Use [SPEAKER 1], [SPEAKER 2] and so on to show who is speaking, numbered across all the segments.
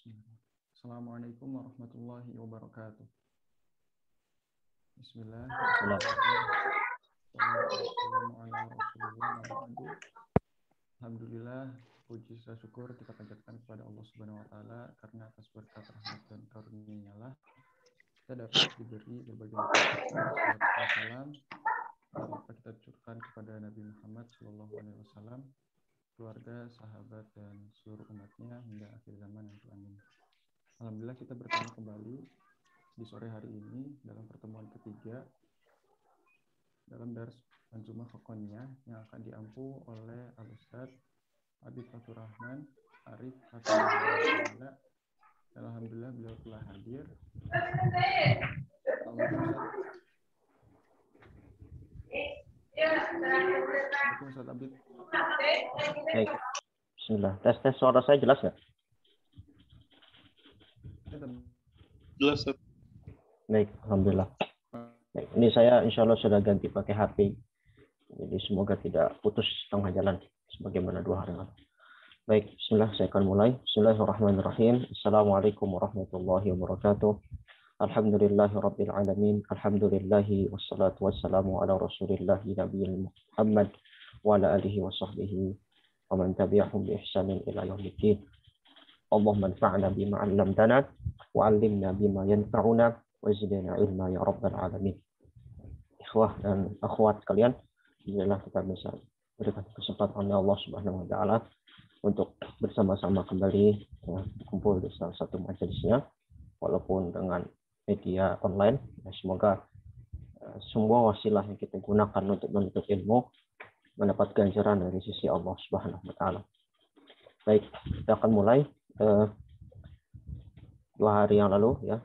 [SPEAKER 1] Bismillah. Assalamualaikum warahmatullahi wabarakatuh. Bismillah. Alhamdulillah, puji syukur kita panjatkan kepada Allah Subhanahu wa taala karena atas berkat rahmat dan karunia-Nya lah kita dapat diberi berbagai macam salam yang dapat kita curahkan kepada Nabi Muhammad SAW, keluarga, sahabat, dan seluruh umatnya hingga akhir zaman nanti. Amin. Alhamdulillah kita bertemu kembali di sore hari ini dalam pertemuan ketiga dalam dars Manzumah Haqqaniyah yang akan diampu oleh Al-Ustaz Habib Fatur Rahman Arif Fatur. Alhamdulillah beliau telah hadir. Ustaz Habib.
[SPEAKER 2] Baik. Bismillah. Tes suara saya jelas nggak?
[SPEAKER 1] Jelas.
[SPEAKER 2] Baik, alhamdulillah. Baik, ini saya insya Allah sudah ganti pakai HP. Jadi semoga tidak putus tengah jalan sebagaimana 2 hari lalu. Baik, bismillah, saya akan mulai. Bismillahirrahmanirrahim. Assalamualaikum warahmatullahi wabarakatuh. Alhamdulillahirabbil alamin. Alhamdulillahi wassalatu wassalamu ala rasulillahi nabiyil Muhammad wa ala alihi wa sahbihi wa man tabi'ahum bi ihsanin ila yaumiddin. Allahumma anfa'na bima 'allamtana wa 'allimna bima yanfa'una wa zidna ilma ya rabbal alamin. Ikhwah dan akhwat sekalian, bismillah kita bisa berikan kesempatan oleh Allah Subhanahu wa taala untuk bersama-sama kembali berkumpul di salah satu majelisnya walaupun dengan media online. Semoga semua wasilah yang kita gunakan untuk menuntut ilmu mendapat ganjaran dari sisi Allah Subhanahu wa taala. Baik, kita akan mulai. 2 hari yang lalu ya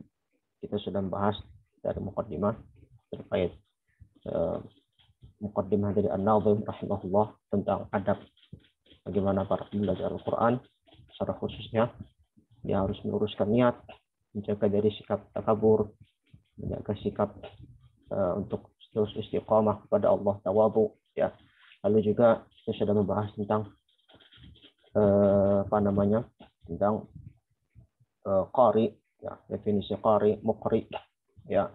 [SPEAKER 2] kita sudah membahas dari muqaddimah terkait muqaddimah dari An-Nadhim rahimahullah tentang adab bagaimana para pembelajar Al-Qur'an secara khususnya dia harus meluruskan niat, menjaga dari sikap takabur, menjaga sikap untuk terus istiqamah kepada Allah, tawadhu ya. Lalu juga kita sudah membahas tentang tentang qari ya, definisi qari, muqri ya,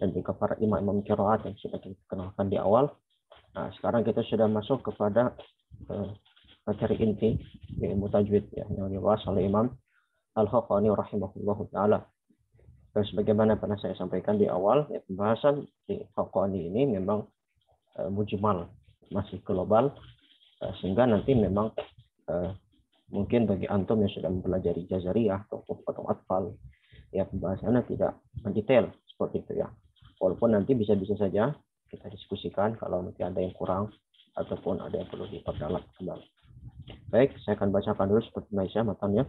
[SPEAKER 2] dan juga para imam qiraat yang sudah kita kenalkan di awal. Nah, sekarang kita sudah masuk kepada materi inti ilmu tajwid ya, yang dibahas oleh Imam Al-Haqqani rahimahullahu taala. Dan sebagaimana pernah saya sampaikan di awal, ya, pembahasan di Haqqani ini memang mujmal, masih global, sehingga nanti memang mungkin bagi antum yang sudah mempelajari jazariyah atau atfal, ya pembahasannya tidak mendetail seperti itu ya. Walaupun nanti bisa-bisa saja kita diskusikan kalau nanti ada yang kurang ataupun ada yang perlu diperdalam kembali. Baik, saya akan bacakan dulu seperti biasa matanya.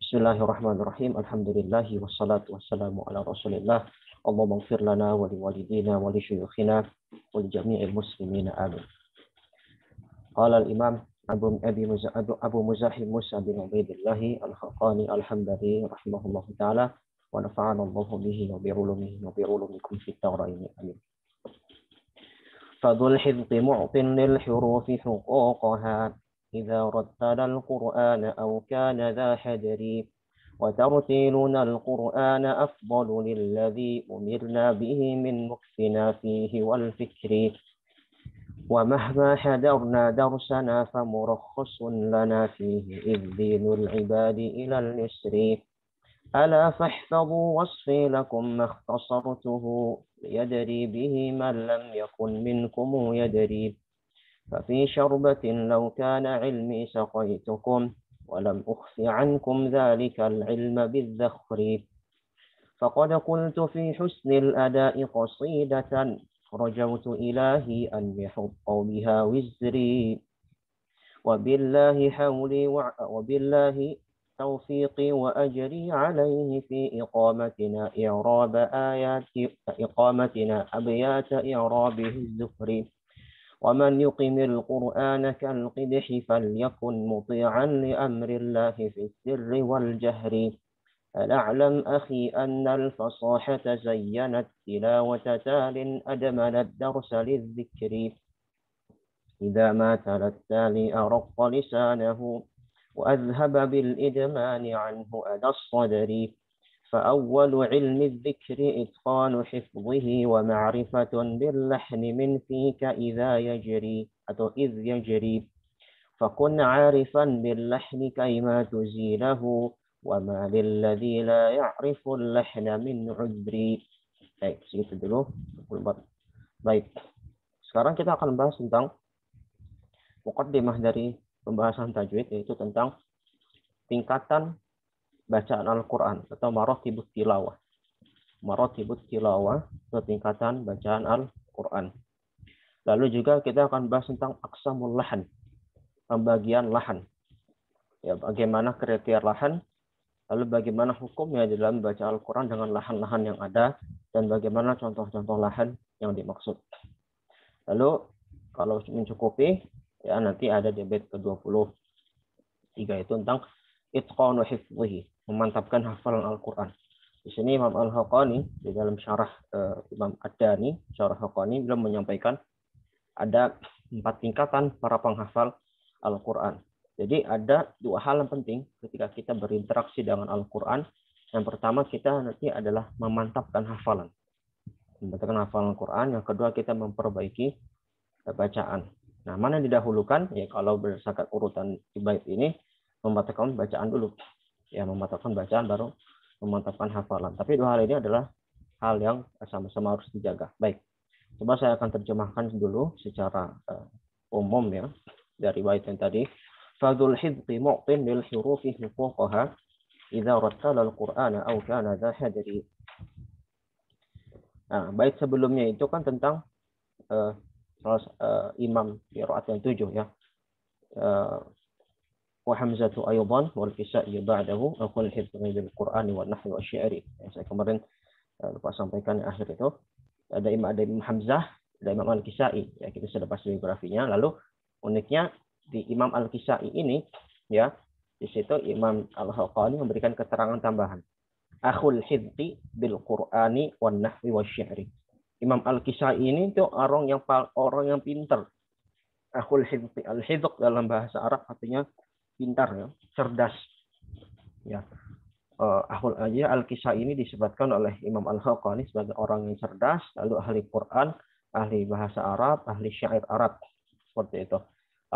[SPEAKER 2] Bismillahirrahmanirrahim. Alhamdulillahi wassalatu wassalamu ala Rasulillah. Allahumma ighfir lana wa liwalidina wa li syuyukhina wa li jami'il muslimina amin. Qala al-Imam Abu Muzahim Musa bin Ubaidillah Al-Haqqani Al-Hamdani rahimahullahu ta'ala wa nafa'ana Allahu bihi wa bi'ulumikum fit darain amin. Fadhul hifdhi mu'tin lil hurufi huquqaha idza rattala al-Qur'ana aw kana dha hadri wa tartiluna al-Qur'ana afdalu lilladhi umirna bihi min mukfina fihi wal fikri. ومهما حذرنا درسنا فمرخص لنا فيه إذ دين العباد إلى اليسر ألا فاحفظوا وصفي لكم ما اختصرته ليدري به من لم يكن منكم يدري ففي شربة لو كان علمي سقيتكم ولم أخف عنكم ذلك العلم بالذخر فقد قلت في حسن الأداء قصيدة رجوت إلهي أن يحط بها وزري وبالله حولي وبالله توفيقي وأجري عليه في إقامتنا أبيات إعرابه الزفري ومن يقم القرآن كالقدح فليكن مطيعا لأمر الله في السر والجهر ألعلم أخي أن الفصاحة زينت تلاوة تال أدمن الدرس للذكر إذا ما تلا التالي أرق لسانه وأذهب بالإدمان عنه أدى الصدر فأول علم الذكر إتقان حفظه ومعرفة باللحن من فيك إذا يجري أو إذ يجري فكن عارفا باللحن كيما تزيله وما للذي لا يعرف اللحن من عذري. Baik, segitu dulu. Baik, sekarang kita akan bahas tentang muqaddimah dari pembahasan tajwid, yaitu tentang tingkatan bacaan Al-Quran atau maratibut tilawah. Maratibut tilawah atau tingkatan bacaan Al-Quran. Lalu juga kita akan bahas tentang aqsamul lahan, pembagian lahan. Ya, bagaimana kriteria lahan, lalu bagaimana hukumnya dalam membaca Al-Quran dengan lahan-lahan yang ada, dan bagaimana contoh-contoh lahan yang dimaksud. Lalu kalau mencukupi, ya nanti ada di bait ke-23 itu tentang itqanu hifdhihi, memantapkan hafalan Al-Quran. Di sini Imam Al-Haqqani di dalam syarah Imam Ad-Dani, syarah Haqqani, beliau menyampaikan ada 4 tingkatan para penghafal Al-Quran. Jadi ada 2 hal yang penting ketika kita berinteraksi dengan Al-Quran. Yang pertama kita nanti adalah memantapkan hafalan. Memantapkan hafalan Al-Quran. Yang kedua kita memperbaiki bacaan. Nah, mana yang didahulukan? Ya kalau berdasarkan urutan di bait ini, memantapkan bacaan dulu. Ya, memantapkan bacaan baru memantapkan hafalan. Tapi 2 hal ini adalah hal yang sama-sama harus dijaga. Baik. Coba saya akan terjemahkan dulu secara umum ya dari bait yang tadi. Fadul hidqi mu'tin lil hurufi huquqaha idza rattala al-Qur'ana aw kana dha hadri. Nah, bait sebelumnya itu kan tentang imam qiraat yang 7 ya. Wa hamzatu aydan wal kisa'i ba'dahu aqul hidqi bil Qur'ani wan nahwi wasy-syi'ri. Saya kemarin lupa sampaikan di akhir itu. Ada Imam Hamzah, ada Imam Al-Kisa'i. Ya, kita sudah bahas biografinya. Lalu uniknya di Imam Al-Kisa'i ini, ya, di situ Imam Al-Haqqani memberikan keterangan tambahan. Akhul hidqi bil Qur'ani wan nahwi wasy-syi'ri. Imam Al-Kisa'i ini itu orang yang pintar. Akhul hidqi, al-hidq dalam bahasa Arab artinya pintar ya, cerdas. Ya. Akhul aja Al-Kisa'i ini disebutkan oleh Imam Al-Haqqani sebagai orang yang cerdas, lalu ahli Quran, ahli bahasa Arab, ahli syair Arab. Seperti itu.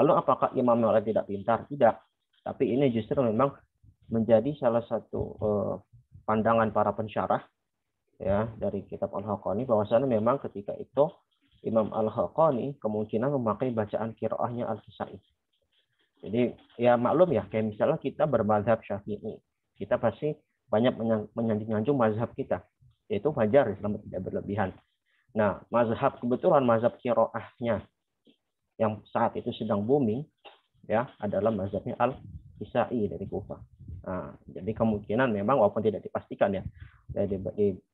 [SPEAKER 2] Lalu apakah Imam Malik tidak pintar? Tidak. Tapi ini justru memang menjadi salah satu pandangan para pensyarah ya dari kitab Al-Haqqani, bahwasanya memang ketika itu Imam Al-Haqqani kemungkinan memakai bacaan qiraahnya Al-Kisa'i. Jadi ya maklum ya, kayak misalnya kita bermadzhab Syafi'i. Kita pasti banyak menyanjung mazhab kita. Yaitu wajar, selama tidak berlebihan. Nah, kebetulan mazhab qiraahnya yang saat itu sedang booming ya adalah mazhabnya Al-Kisa'i dari Kufah. Nah, jadi kemungkinan memang walaupun tidak dipastikan ya dari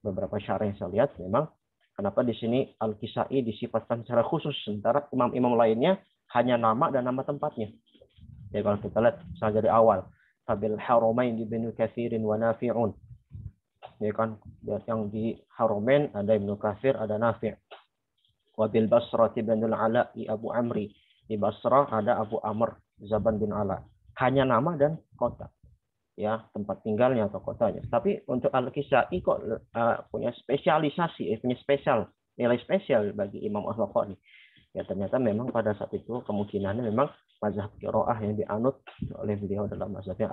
[SPEAKER 2] beberapa syarah yang saya lihat memang kenapa di sini Al-Kisa'i disifatkan secara khusus sementara imam-imam lainnya hanya nama dan nama tempatnya. Ya kalau kita lihat misalnya dari awal Fabil Haramain Ibnu Katsirin wa Nafi'un. Ya kan, yang di Haramain ada Ibnu Katsir, ada Nafi'. Wa bil Basra Ibnu Ala Abu Amri. Di Basrah ada Abu Amr Zaban bin Ala. Hanya nama dan kota. Ya, tempat tinggalnya atau kotanya. Tapi untuk Al-Kisa'i kok punya spesialisasi, punya nilai spesial bagi Imam Al-Haqqani. Ya ternyata memang pada saat itu kemungkinannya memang mazhab qiraah yang dianut oleh beliau adalah mazhabnya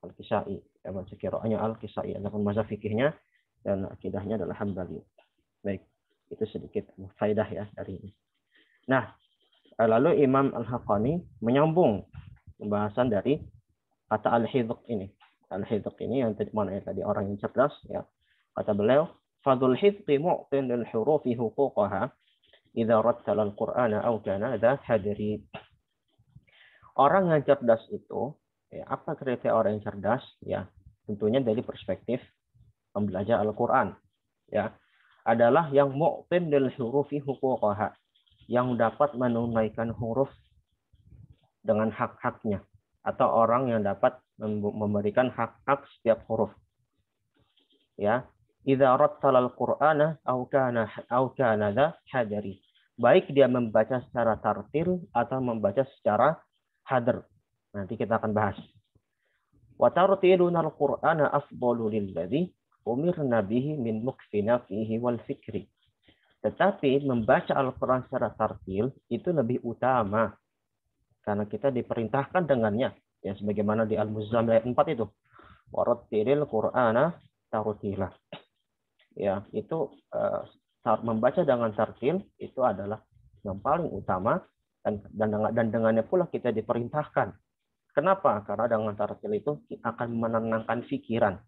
[SPEAKER 2] Al-Kisa'i. Ya, mazhab qiraahnya Al-Kisa'i. Adapun mazhab fikihnya dan akidahnya adalah Hambali. Baik, itu sedikit faedah ya dari ini. Nah, lalu Imam Al-Haqqani menyambung pembahasan dari kata al-hidq ini. Al-hidq ini yang tadi orang yang cerdas ya. Kata beliau, fadul hidqi mu'tin lil hurufi huquqaha idza rattala al-Qur'ana aw kana dha hadri. Orang yang cerdas itu, ya, apa kriteria orang yang cerdas? Ya, tentunya dari perspektif pembelajar Al-Qur'an, ya, adalah yang mu'tin lil hurufi huquqaha, yang dapat menunaikan huruf dengan hak-haknya, atau orang yang dapat memberikan hak-hak setiap huruf. Ya, idza rattala al-Qur'ana aw kana dha hadri. Baik dia membaca secara tartil atau membaca secara hadr. Nanti kita akan bahas. Wa tartiluna al-Qur'ana afdalu lilladzi umirna bihi min mukfina fihi wal fikri. Tetapi membaca Al-Quran secara tartil itu lebih utama karena kita diperintahkan dengannya. Ya, sebagaimana di Al-Muzammil ayat 4 itu. Warattilil Qur'ana tartila. Ya, itu membaca dengan tartil itu adalah yang paling utama dan dengannya pula kita diperintahkan. Kenapa? Karena dengan tartil itu akan menenangkan pikiran.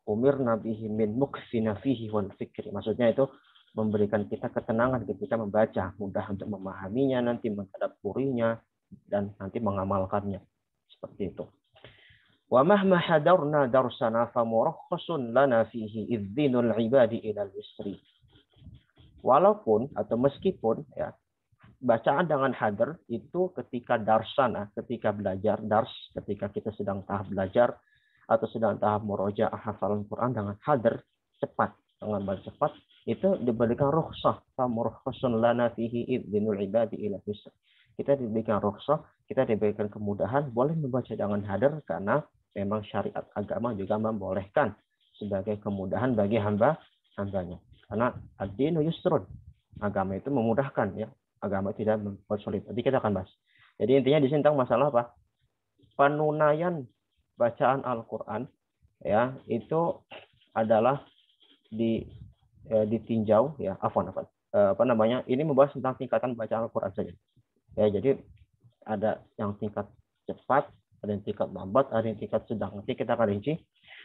[SPEAKER 2] Umirna bihi min mukfina fihi wal fikri. Maksudnya itu memberikan kita ketenangan ketika membaca, mudah untuk memahaminya, nanti mentadabburinya, dan nanti mengamalkannya. Seperti itu. Wa mahma hadarna darsana famurakhasun lana fihi idzinul ibadi ilal yusri. Walaupun atau meskipun ya bacaan dengan hadar itu ketika darsana, ketika belajar dars, ketika kita sedang tahap belajar atau sedang tahap murojaah hafalan Quran dengan hadar cepat, dengan baca cepat, itu diberikan rukhsah. Famurkhasun lana fihi idzinul ibadi ila yusr. Kita diberikan rukhsah, kita diberikan kemudahan boleh membaca dengan hadar karena memang syariat agama juga membolehkan sebagai kemudahan bagi hambanya. Karena ad-dinu yusrun. Agama itu memudahkan ya. Agama tidak mempersulit. Nanti kita akan bahas. Jadi intinya di sini tentang masalah apa? Penunaian bacaan Al-Qur'an ya, itu adalah ditinjau ya, ini membahas tentang tingkatan bacaan Al-Qur'an saja. Ya, jadi ada yang tingkat cepat, ada yang tingkat lambat, ada yang tingkat sedang. Nanti kita akan rinci.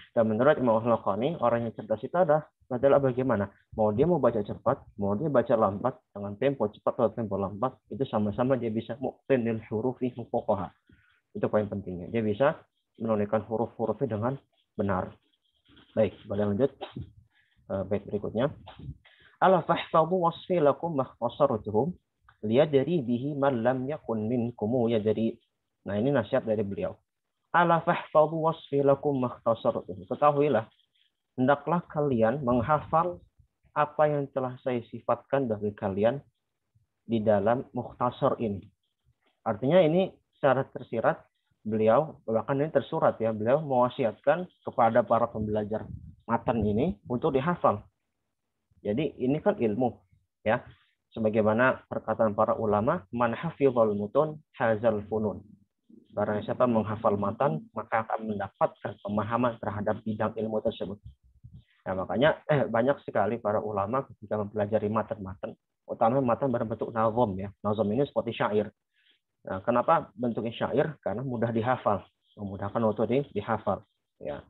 [SPEAKER 2] Dan menurut Imam Al-Laqani, orang yang cerdas itu adalah bagaimana? Mau dia mau baca cepat, mau dia baca lambat, dengan tempo cepat atau tempo lambat, itu sama-sama dia bisa muqtinil hurufi fuqaha. Itu poin pentingnya. Dia bisa menunaikan huruf-hurufnya dengan benar. Baik, boleh lanjut. Baik, berikutnya. Ala fahfadhu wasfi lakum makhtasaratuhum liyadri bihi man lam yakun minkum yadri. Nah, ini nasihat dari beliau. Ala fahfadhu wasfi lakum makhtasaratuhum. Ketahuilah, hendaklah kalian menghafal apa yang telah saya sifatkan bagi kalian di dalam mukhtasar ini. Artinya ini secara tersirat beliau, bahkan ini tersurat ya, beliau mewasiatkan kepada para pembelajar matan ini untuk dihafal. Jadi ini kan ilmu ya. Sebagaimana perkataan para ulama, man hafizal mutun hazal funun. Barang siapa menghafal matan, maka akan mendapatkan pemahaman terhadap bidang ilmu tersebut. Nah, makanya banyak sekali para ulama ketika mempelajari matan-matan, utamanya matan berbentuk nazom ya. Nazom ini seperti syair. Nah, kenapa bentuknya syair? Karena mudah dihafal, memudahkan untuk dihafal. Ya.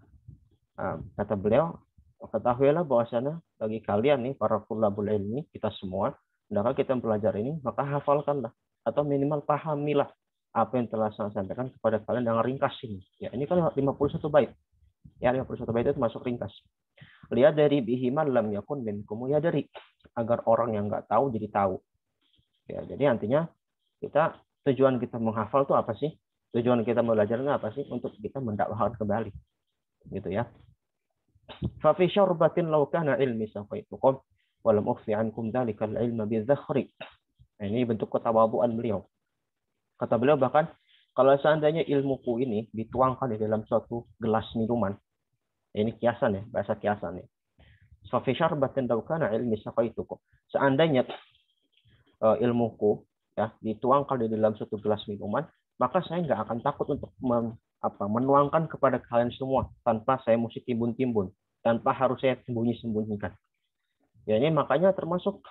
[SPEAKER 2] Nah, kata beliau, ketahuilah bahwasanya bagi kalian nih para tulabul ilmi, kita semua, hendaknya kita mempelajari ini, maka hafalkanlah atau minimal pahamilah apa yang telah saya sampaikan kepada kalian dengan ringkas ini. Ya, ini kan 51 bait. Ya, 51 bait itu masuk ringkas. Lihat dari bihiman lam yakun minkum ya, dari agar orang yang nggak tahu jadi tahu. Ya, jadi artinya tujuan kita menghafal itu apa sih? Tujuan kita belajarnya apa sih? Untuk kita mendakwahkan kembali. Gitu ya. Fa fi syarbatin law kana ilmi safaitukum wa lam ukhfi ankum dzalikal ilma bidzakri. Nah, ini bentuk ketawaduan beliau. Kata beliau bahkan kalau seandainya ilmuku ini dituangkan di dalam suatu gelas minuman. Ini kiasan ya, bahasa kiasan ya. Fa fi syarbatin law kana ilmi safaitukum. Seandainya ilmuku ya dituangkan di dalam suatu gelas minuman, maka saya nggak akan takut untuk menuangkan kepada kalian semua tanpa saya mesti timbun-timbun, tanpa harus saya sembunyi-sembunyikan. Ya, ini makanya termasuk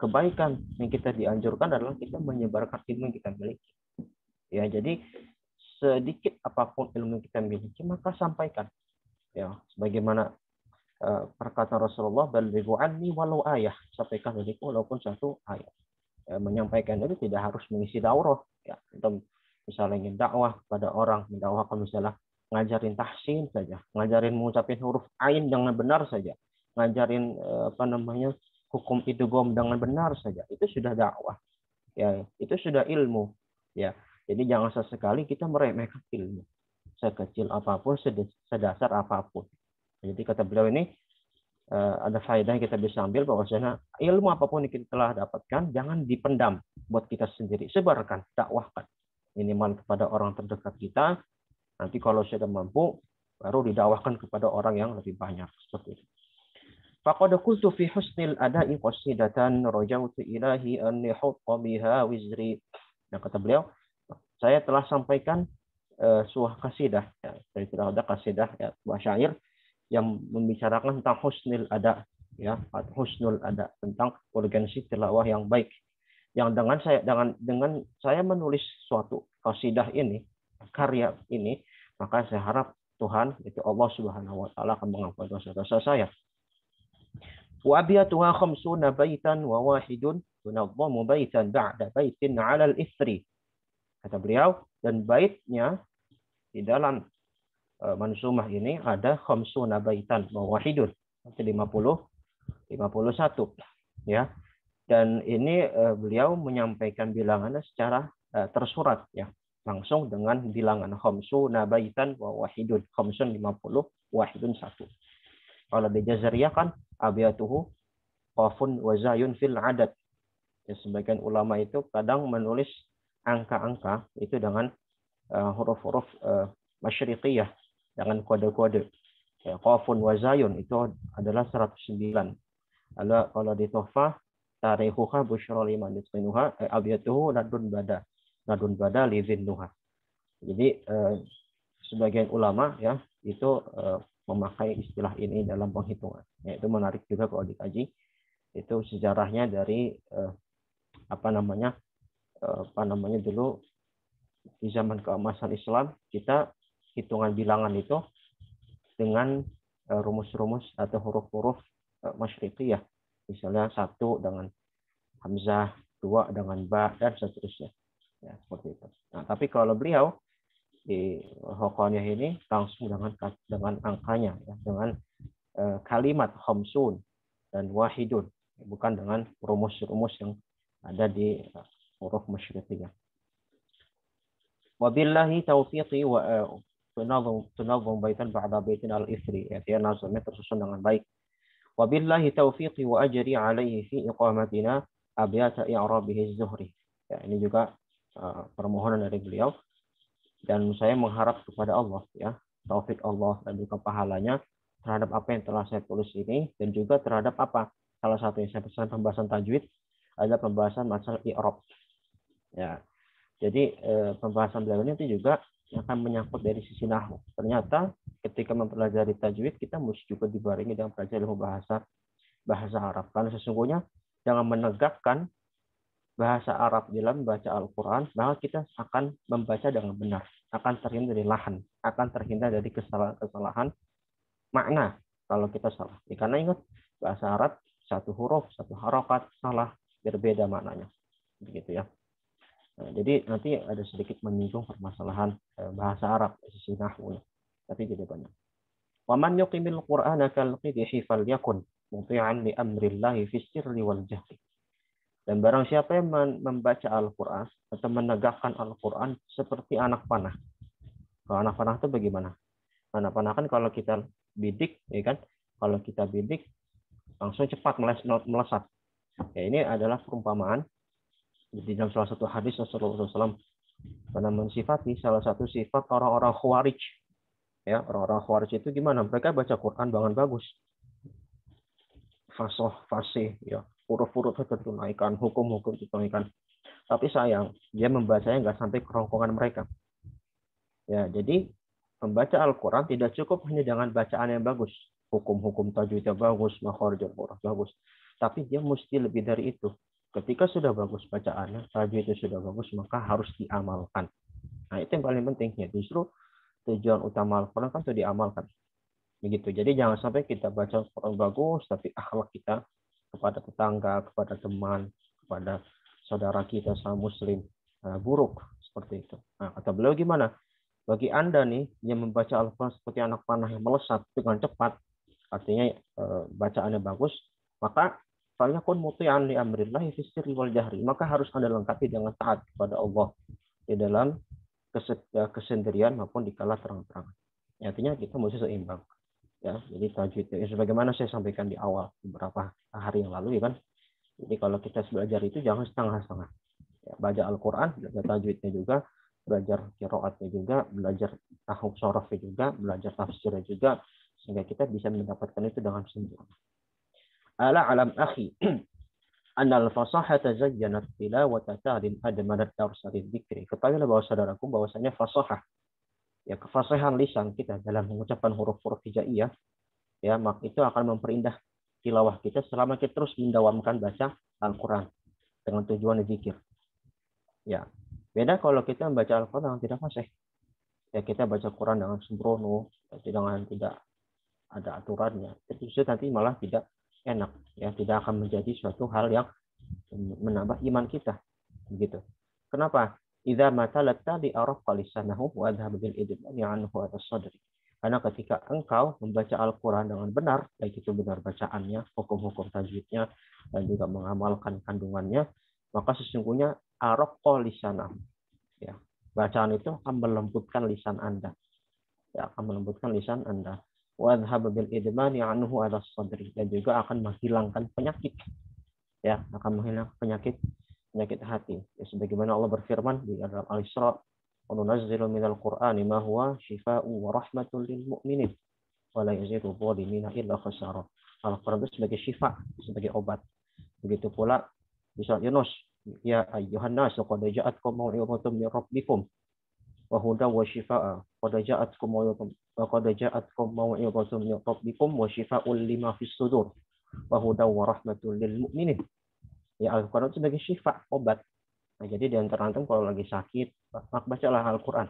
[SPEAKER 2] kebaikan yang kita dianjurkan adalah kita menyebarkan ilmu yang kita miliki. Ya, jadi sedikit apapun ilmu yang kita miliki maka sampaikan. Ya, sebagaimana perkataan Rasulullah, balighu anni walau ayah, sampaikan dariku walaupun satu ayat. Ya, menyampaikan itu tidak harus mengisi daurah ya. Kita misalnya ingin dakwah kepada orang, mendakwahkan misalnya ngajarin tahsin saja, ngajarin mengucapin huruf ain dengan benar saja, ngajarin hukum idgham dengan benar saja, itu sudah dakwah. Ya, itu sudah ilmu. Ya. Jadi jangan sesekali kita meremehkan ilmu. Sekecil apapun, sedasar apapun. Jadi kata beliau ini, ada faedah yang kita bisa ambil bahwasanya ilmu apapun yang kita telah dapatkan jangan dipendam buat kita sendiri, sebarkan, dakwahkan minimal kepada orang terdekat kita. Nanti kalau sudah mampu baru didakwahkan kepada orang yang lebih banyak, seperti itu. Faqad qultu fi husnil ada'i qasidatan rajautu ilahi an yahutta biha wizri. Nah, kata beliau, saya telah sampaikan sebuah kasidah, ya, dari tidak ada kasidah, ya, sebuah syair yang membicarakan tentang husnul ada, ya, husnul ada, tentang urgensi tilawah yang baik. Yang dengan saya menulis suatu kasidah ini, karya ini, maka saya harap Tuhan, itu Allah Subhanahu wa taala, akan mengampuni dosa-dosa saya. Wa abiyatuha khamsuna baitan wa wahidun tunadhamu baitan ba'da baitin 'ala al-ithri. Kata beliau, dan baitnya di dalam mansumah ini ada khamsuna baitan wa wahidun, 51, ya. Dan ini beliau menyampaikan bilangannya secara tersurat, ya, langsung dengan bilangan khamsuna baitan wa wahidun, khamsun 50, wahidun 1. Kalau di Jazariyah kan abiyatuhu qafun wa zayun fil adad. Ya, sebagian ulama itu kadang menulis angka-angka itu dengan huruf-huruf masyriqiyah, dengan kode-kode. Ya, qafun wa zayun itu adalah 109. Kalau di Tuhfah tarikhuha busyra liman yutqinuha abiyatuhu ladun bada li zinnuha. Jadi sebagian ulama, ya, itu memakai istilah ini dalam penghitungan. Ya, itu menarik juga kalau dikaji. Itu sejarahnya dari apa namanya dulu di zaman keemasan Islam, kita hitungan bilangan itu dengan rumus-rumus atau huruf-huruf masyriqiyah. Misalnya 1 dengan hamzah, 2 dengan ba, dan seterusnya. Ya, seperti itu. Nah, tapi kalau beliau di Hoqaniyah ini langsung dengan angkanya, ya, dengan kalimat khamsun dan wahidun, bukan dengan rumus-rumus yang ada di huruf masyriqiyah. Wabillahi taufiqi wa tunazum baitan ba'da baitin al-ithri. Ya, dia nazamnya tersusun dengan baik. Wabillahi taufiqi wa ajri alaihi fi iqamatina abyata i'rabihi az-zuhri. Ya, ini juga permohonan dari beliau. Dan saya mengharap kepada Allah, ya, taufik Allah dan juga pahalanya terhadap apa yang telah saya tulis ini, dan juga terhadap apa, salah satu yang saya pesan pembahasan tajwid adalah pembahasan masalah i'rab. Ya, jadi pembahasan beliau ini juga akan menyangkut dari sisi nahwu. Ternyata ketika mempelajari tajwid kita mesti juga dibarengi dengan pelajari bahasa Arab, karena sesungguhnya jangan menegakkan bahasa Arab dalam membaca Al-Quran, maka kita akan membaca dengan benar, akan terhindar dari lahan, akan terhindar dari kesalahan makna kalau kita salah. Ya, karena ingat, bahasa Arab satu huruf, satu harokat salah, berbeda maknanya. Begitu, ya. Nah, jadi nanti ada sedikit menyinggung permasalahan bahasa Arab sisi nahwu, tapi tidak banyak. Wa man yuqimil Qur'ana kal qidhi falyakun muti'an li amrillahi fis sirri wal jahri. Dan barang siapa yang membaca Al-Quran atau menegakkan Al-Quran seperti anak panah. Kalau anak panah itu bagaimana? Anak panah kan kalau kita bidik, ya kan? Kalau kita bidik langsung cepat melesat. Ya, ini adalah perumpamaan di dalam salah satu hadis Rasulullah SAW pernah mensifati salah satu sifat orang-orang Khawarij. Ya, orang-orang Khawarij itu gimana? Mereka baca Quran dengan bagus, fasih, ya. Huruf-huruf ditunaikan, hukum-hukum ditunaikan. Tapi sayang, dia membacanya nggak sampai kerongkongan mereka. Ya, jadi membaca Al-Quran tidak cukup hanya dengan bacaan yang bagus. Hukum-hukum tajwidnya bagus, makharijul huruf bagus. Tapi dia mesti lebih dari itu. Ketika sudah bagus bacaannya, tajwidnya sudah bagus, maka harus diamalkan. Nah, itu yang paling penting. Ya, justru tujuan utama Al-Quran kan itu diamalkan. Begitu. Jadi jangan sampai kita baca Al-Quran bagus, tapi akhlak kita kepada tetangga, kepada teman, kepada saudara kita sama muslim buruk, seperti itu. Nah, kata beliau gimana? Bagi Anda nih yang membaca Al-Quran seperti anak panah yang melesat dengan cepat, artinya bacaannya bagus, maka falyakun muti'an li amrillahi fis sirri wal jahri. Maka harus Anda lengkapi dengan taat kepada Allah di dalam kesendirian maupun di kala terang-terangan. Artinya kita mesti seimbang. Ya, jadi tajwid ya, sebagaimana saya sampaikan di awal beberapa hari yang lalu ya kan. Jadi kalau kita belajar itu jangan setengah-setengah. Ya, baca Al-Quran, belajar tajwidnya juga, belajar qiraatnya juga, belajar tahuk sorofnya juga, belajar tafsirnya juga, sehingga kita bisa mendapatkan itu dengan sempurna. Ala alam akhi, anal fasahata zayyanat tilawata ta'lim admanat darsarid dzikri. Ketahuilah bahwa saudaraku bahwasanya fasahah, ya kefasihan lisan kita dalam mengucapkan huruf-huruf hijaiyah, ya maka itu akan memperindah tilawah kita selama kita terus mendawamkan baca Al-Quran dengan tujuan zikir. Ya, beda kalau kita membaca Al-Quran dengan tidak fasih. Ya kita baca Quran dengan sembrono, dengan tidak ada aturannya. Itu nanti malah tidak enak, ya tidak akan menjadi suatu hal yang menambah iman kita, begitu. Kenapa? Idza matalat tali arafqa lisanahu wa adhhab bil idmani anhu as-sadri. Karena ketika engkau membaca Al-Quran dengan benar, baik itu benar bacaannya, hukum-hukum tajwidnya, dan juga mengamalkan kandungannya, maka sesungguhnya arafqa lisanahu. Ya, bacaan itu akan melembutkan lisan Anda. Ya, akan melembutkan lisan Anda. Wa adhhab bil idmani anhu as-sadri. Dan juga akan menghilangkan penyakit. Ya, akan menghilangkan penyakit hati. Ya, sebagaimana Allah berfirman di dalam Al-Isra, "Wa nunazzilu minal Qur'ani ma huwa shifaa'un wa rahmatun lil mu'minin wa la yazidu dhalimina illa khasara." Al-Quran itu sebagai syifa, sebagai obat. Begitu pula di surat Yunus, "Ya ayyuhan nas qad ja'atkum mau'izatun min rabbikum wa hudan wa shifaa'a. Qad ja'atkum mau'izatun min rabbikum wa shifaa'un lima fis sudur wa hudan wa rahmatun lil mu'minin." Ya, Al-Quran itu sebagai syifa, obat. Nah, jadi di antara antum kalau lagi sakit, maka bacalah Al-Quran.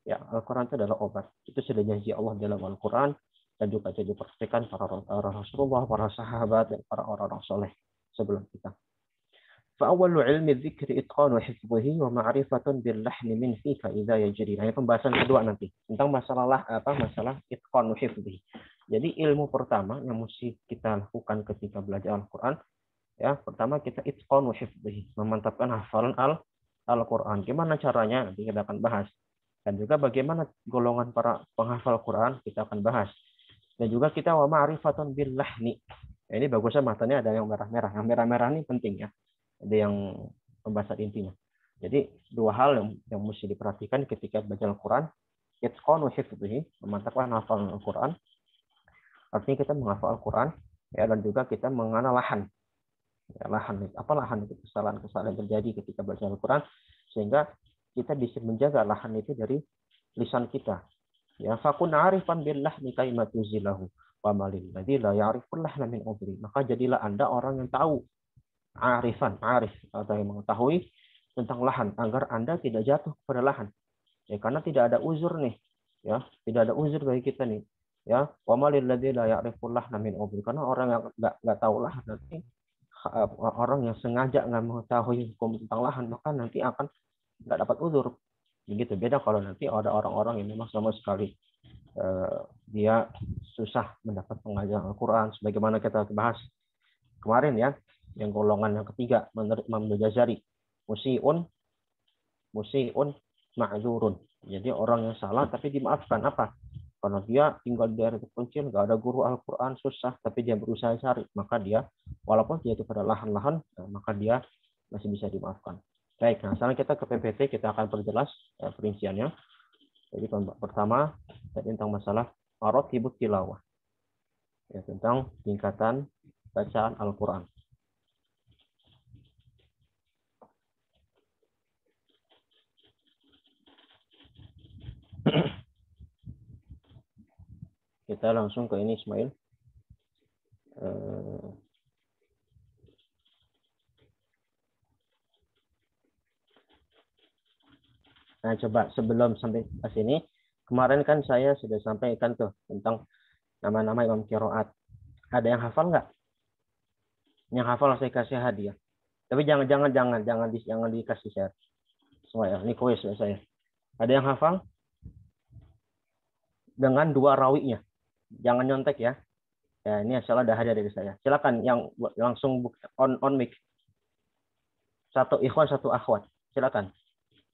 [SPEAKER 2] Ya, Al-Quran itu adalah obat. Itu sudah janji Allah dalam Al-Quran dan juga jadi praktikan para Rasulullah, para sahabat, dan para orang-orang soleh sebelum kita. Fa'awwalu ilmi dzikri itqanu hifdhihi wa ma'rifatun bil lahni min fika idza yajri. Nah, pembahasan kedua nanti tentang masalah itqanu hifdhihi. Jadi ilmu pertama yang mesti kita lakukan ketika belajar Al-Quran, ya, pertama kita itqanu hifdhihi, memantapkan hafalan Al-Quran. Gimana caranya? Nanti kita akan bahas. Dan juga bagaimana golongan para penghafal Quran kita akan bahas. Dan juga kita wa ma'rifatun bil lahni. Ini bagusnya matanya ada yang merah-merah. Yang merah-merah ini penting ya. Ada yang pembahasan intinya. Jadi dua hal yang mesti diperhatikan ketika baca Al-Quran. Itqanu hifdhihi, memantapkan hafalan Al-Quran. Artinya kita menghafal Al-Quran, ya, dan juga kita mengenal lahan. Ya, lahan itu kesalahan-kesalahan yang terjadi ketika baca Al-Quran, sehingga kita bisa menjaga lahan itu dari lisan kita. Ya, fakun arifan billah ni kaimatuzilahu wa malil ladzi la ya'riful lahna min udri. Maka jadilah Anda orang yang tahu, arif atau yang mengetahui tentang lahan, agar Anda tidak jatuh pada lahan. Ya, karena tidak ada uzur nih. Ya, tidak ada uzur bagi kita nih. Ya, wa malil ladzi la ya'riful lahna min udri. Karena orang yang enggak tahu lahan nanti, orang yang sengaja nggak mengetahui hukum tentang lahan, maka nanti akan nggak dapat uzur. Begitu. Beda kalau nanti ada orang-orang yang memang sama sekali dia susah mendapat pengajaran Al-Quran, sebagaimana kita bahas kemarin ya, yang golongan yang ketiga menurut Imam Al-Ghazali, musiun ma'zurun. Jadi orang yang salah tapi dimaafkan. Apa? Karena dia tinggal di daerah terpencil, nggak ada guru Al-Quran, susah, tapi dia berusaha cari, maka dia, walaupun dia itu pada lahan-lahan, maka dia masih bisa dimaafkan. Baik, nah sekarang kita ke PPT, kita akan perjelas perinciannya. Jadi pertama, tentang masalah maratibut tilawah, ya, tentang tingkatan bacaan Al-Quran. Kita langsung ke ini, Ismail. Nah, coba sebelum sampai ke sini, kemarin kan saya sudah sampaikan tuh tentang nama-nama imam qiraat. Ada yang hafal nggak? Yang hafal saya kasih hadiah. Tapi jangan dikasih share. Semua ya, ini kuis saya. Ada yang hafal? Dengan dua rawinya. Jangan nyontek ya. Ya, ini asal ada hadiah dari saya. Silakan yang langsung on mic. Satu ikhwan, satu akhwat. Silakan.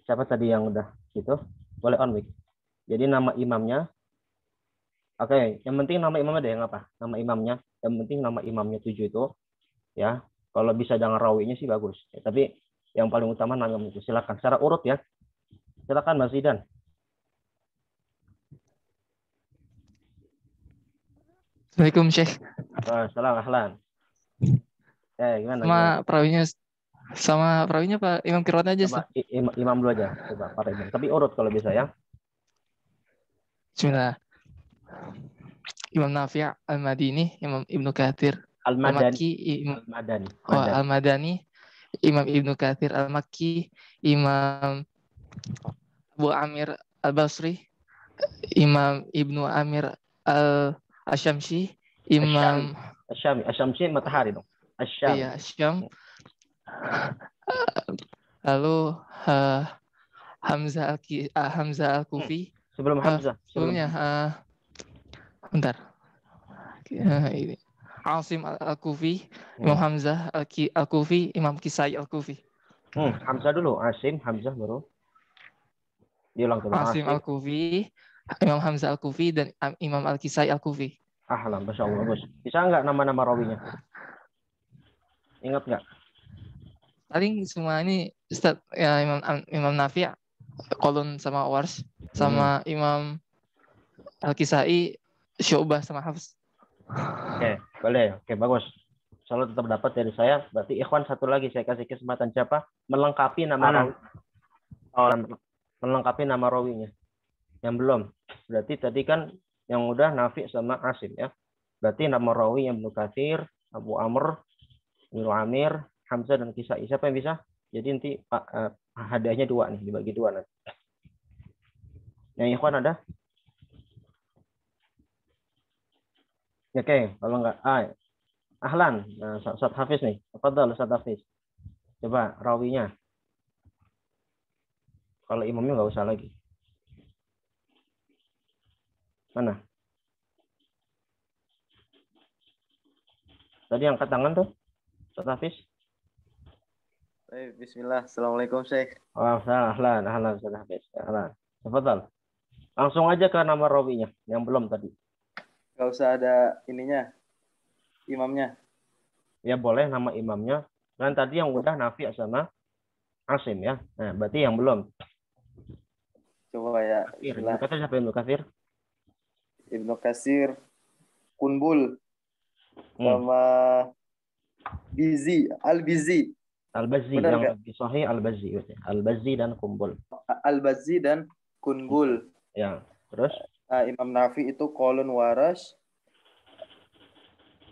[SPEAKER 2] Siapa tadi yang udah gitu? Boleh on mic. Jadi nama imamnya Oke, yang penting nama imamnya deh yang apa? Nama imamnya. Yang penting nama imamnya 7 itu ya. Kalau bisa jangan rawinya sih bagus. Ya, tapi yang paling utama nama itu. Silakan secara urut ya. Silakan Mas Zidan.
[SPEAKER 3] Assalamualaikum Syekh.
[SPEAKER 2] Salam ahlan. Gimana
[SPEAKER 3] Sama
[SPEAKER 2] gimana?
[SPEAKER 3] perawinya Pak Imam Kirwan aja,
[SPEAKER 2] Coba
[SPEAKER 3] Ustaz.
[SPEAKER 2] imam dulu aja. Coba para imam. Tapi urut kalau bisa ya.
[SPEAKER 3] Bismillah. Imam Nafi' Al-Madini, Imam Ibnu Katsir
[SPEAKER 2] Al-Madani.
[SPEAKER 3] Al-Makki,
[SPEAKER 2] Al-Madani.
[SPEAKER 3] Al-Madani, Imam Ibnu Katsir Al-Makki, Imam Abu Amir Al-Basri, Imam Ibnu Amir Al-Asyamsi, Imam
[SPEAKER 2] Asyamsi matahari dong. Asyam.
[SPEAKER 3] iya Syam, lalu Hamzah Al-Kufi.
[SPEAKER 2] Sebelum Hamzah.
[SPEAKER 3] Sebelumnya bentar. Ini Asim Al-Kufi, Imam Hamzah Al-Kufi, Imam Kisai Al-Kufi.
[SPEAKER 2] Hamzah dulu, Asim, Hamzah baru. Diulang coba.
[SPEAKER 3] Asim Al-Kufi, Imam Hamzah Al-Kufi, dan Imam Al-Kisai Al-Kufi.
[SPEAKER 2] Ahlan, Masya Allah, bagus. Bisa nggak nama-nama rawinya? Ingat nggak?
[SPEAKER 3] Paling semua ini Ustaz, ya, Imam Nafi' Qalun sama Wars, sama Imam Al-Kisai Syu'bah sama Hafs.
[SPEAKER 2] Oke, boleh. Oke, bagus. Selalu tetap dapat dari saya. Berarti Ikhwan satu lagi saya kasih kesempatan siapa? Melengkapi nama rawi. Melengkapi nama rawinya. Yang belum. Berarti tadi kan yang udah Nafi sama Asim ya. Berarti nama rawi yang Ibnu Katsir, Abu Amr, Ibnu Amir, Hamzah dan Kisai. Siapa yang bisa? Jadi nanti hadiahnya 2 nih, dibagi 2 nanti. Yang Ikhwan ada? Oke, kalau enggak, ahlan, Ustaz Hafiz nih. Tafadhal Ustaz Hafiz. Coba rawinya. Kalau imamnya nggak usah lagi. Mana? Tadi angkat tangan tuh, Ustaz Hafiz.
[SPEAKER 4] Bismillah. Assalamualaikum Syekh.
[SPEAKER 2] Ahlan, Ustaz Hafiz. Ahlan. Tafadhal. Langsung aja ke nama rawinya yang belum tadi.
[SPEAKER 4] Gak usah ada ininya, imamnya.
[SPEAKER 2] Ya boleh nama imamnya. Dan tadi yang udah Nafi sama Asim ya. Nah, berarti yang belum.
[SPEAKER 4] Coba ya.
[SPEAKER 2] Ibnu Katsir siapa Ibnu Katsir?
[SPEAKER 4] Ibnu Katsir, Kunbul, sama Bizi, Al-Bizi.
[SPEAKER 2] Al-Bazzi
[SPEAKER 4] Benar
[SPEAKER 2] yang
[SPEAKER 4] gak?
[SPEAKER 2] lebih sahih Al-Bazzi. Al-Bazzi dan Kumbul.
[SPEAKER 4] Al-Bazzi dan Kunbul.
[SPEAKER 2] Ya, terus?
[SPEAKER 4] Imam Nafi itu Qalun Warash.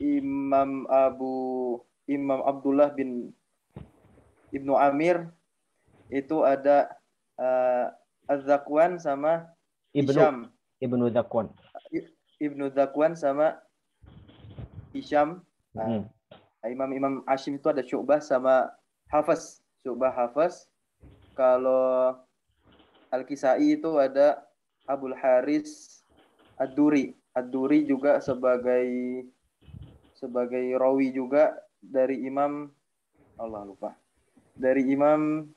[SPEAKER 4] Imam Abdullah bin Ibnu Amir itu ada Az-Zakwan sama Hisham.
[SPEAKER 2] Ibnu Zakwan.
[SPEAKER 4] Ibnu Zakwan sama Hisham. Imam Asyim itu ada Syu'bah sama Hafs. Syu'bah Hafs. Kalau Al-Kisai itu ada Abul Haris Ad-Duri. Ad-Duri juga sebagai rawi juga dari Imam dari Imam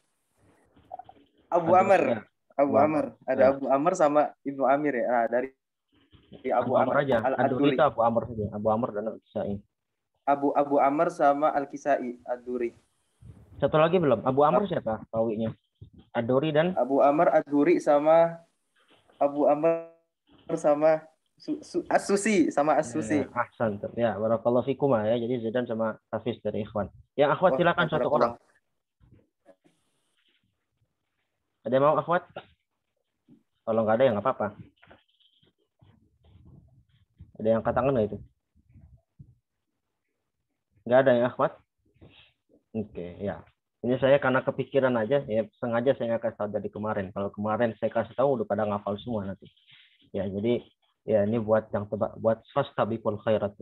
[SPEAKER 4] Abu Amr. Abu Amr. Ada Abu Amr sama Ibnu Amir ya. Nah, dari Abu Amr
[SPEAKER 2] aja. Ad-Duri itu Abu Amr saja. Abu Amr dan Al-Kisai.
[SPEAKER 4] Abu Amr sama Al-Kisai Ad-Duri.
[SPEAKER 2] Satu lagi belum. Abu Amr siapa rawinya? Ad-Duri dan
[SPEAKER 4] Abu Amr Ad-Duri sama Abu Amr sama As-Susi sama As-Susi.
[SPEAKER 2] Ahsan. Ya, barakallahu fikum ya. Jadi Zidan sama Hafiz dari Ikhwan. Yang akhwat silakan satu orang. Ada yang mau akhwat? Kalau nggak ada ya nggak apa-apa. Ada yang angkat tangan nggak itu? Nggak ada yang akhwat? Oke, ya. Ini saya karena kepikiran aja, ya sengaja saya nggak kasih tahu dari kemarin. Kalau kemarin saya kasih tahu udah pada ngafal semua nanti. Ya, jadi ya ini buat yang tebak, buat fastabiqul khairat.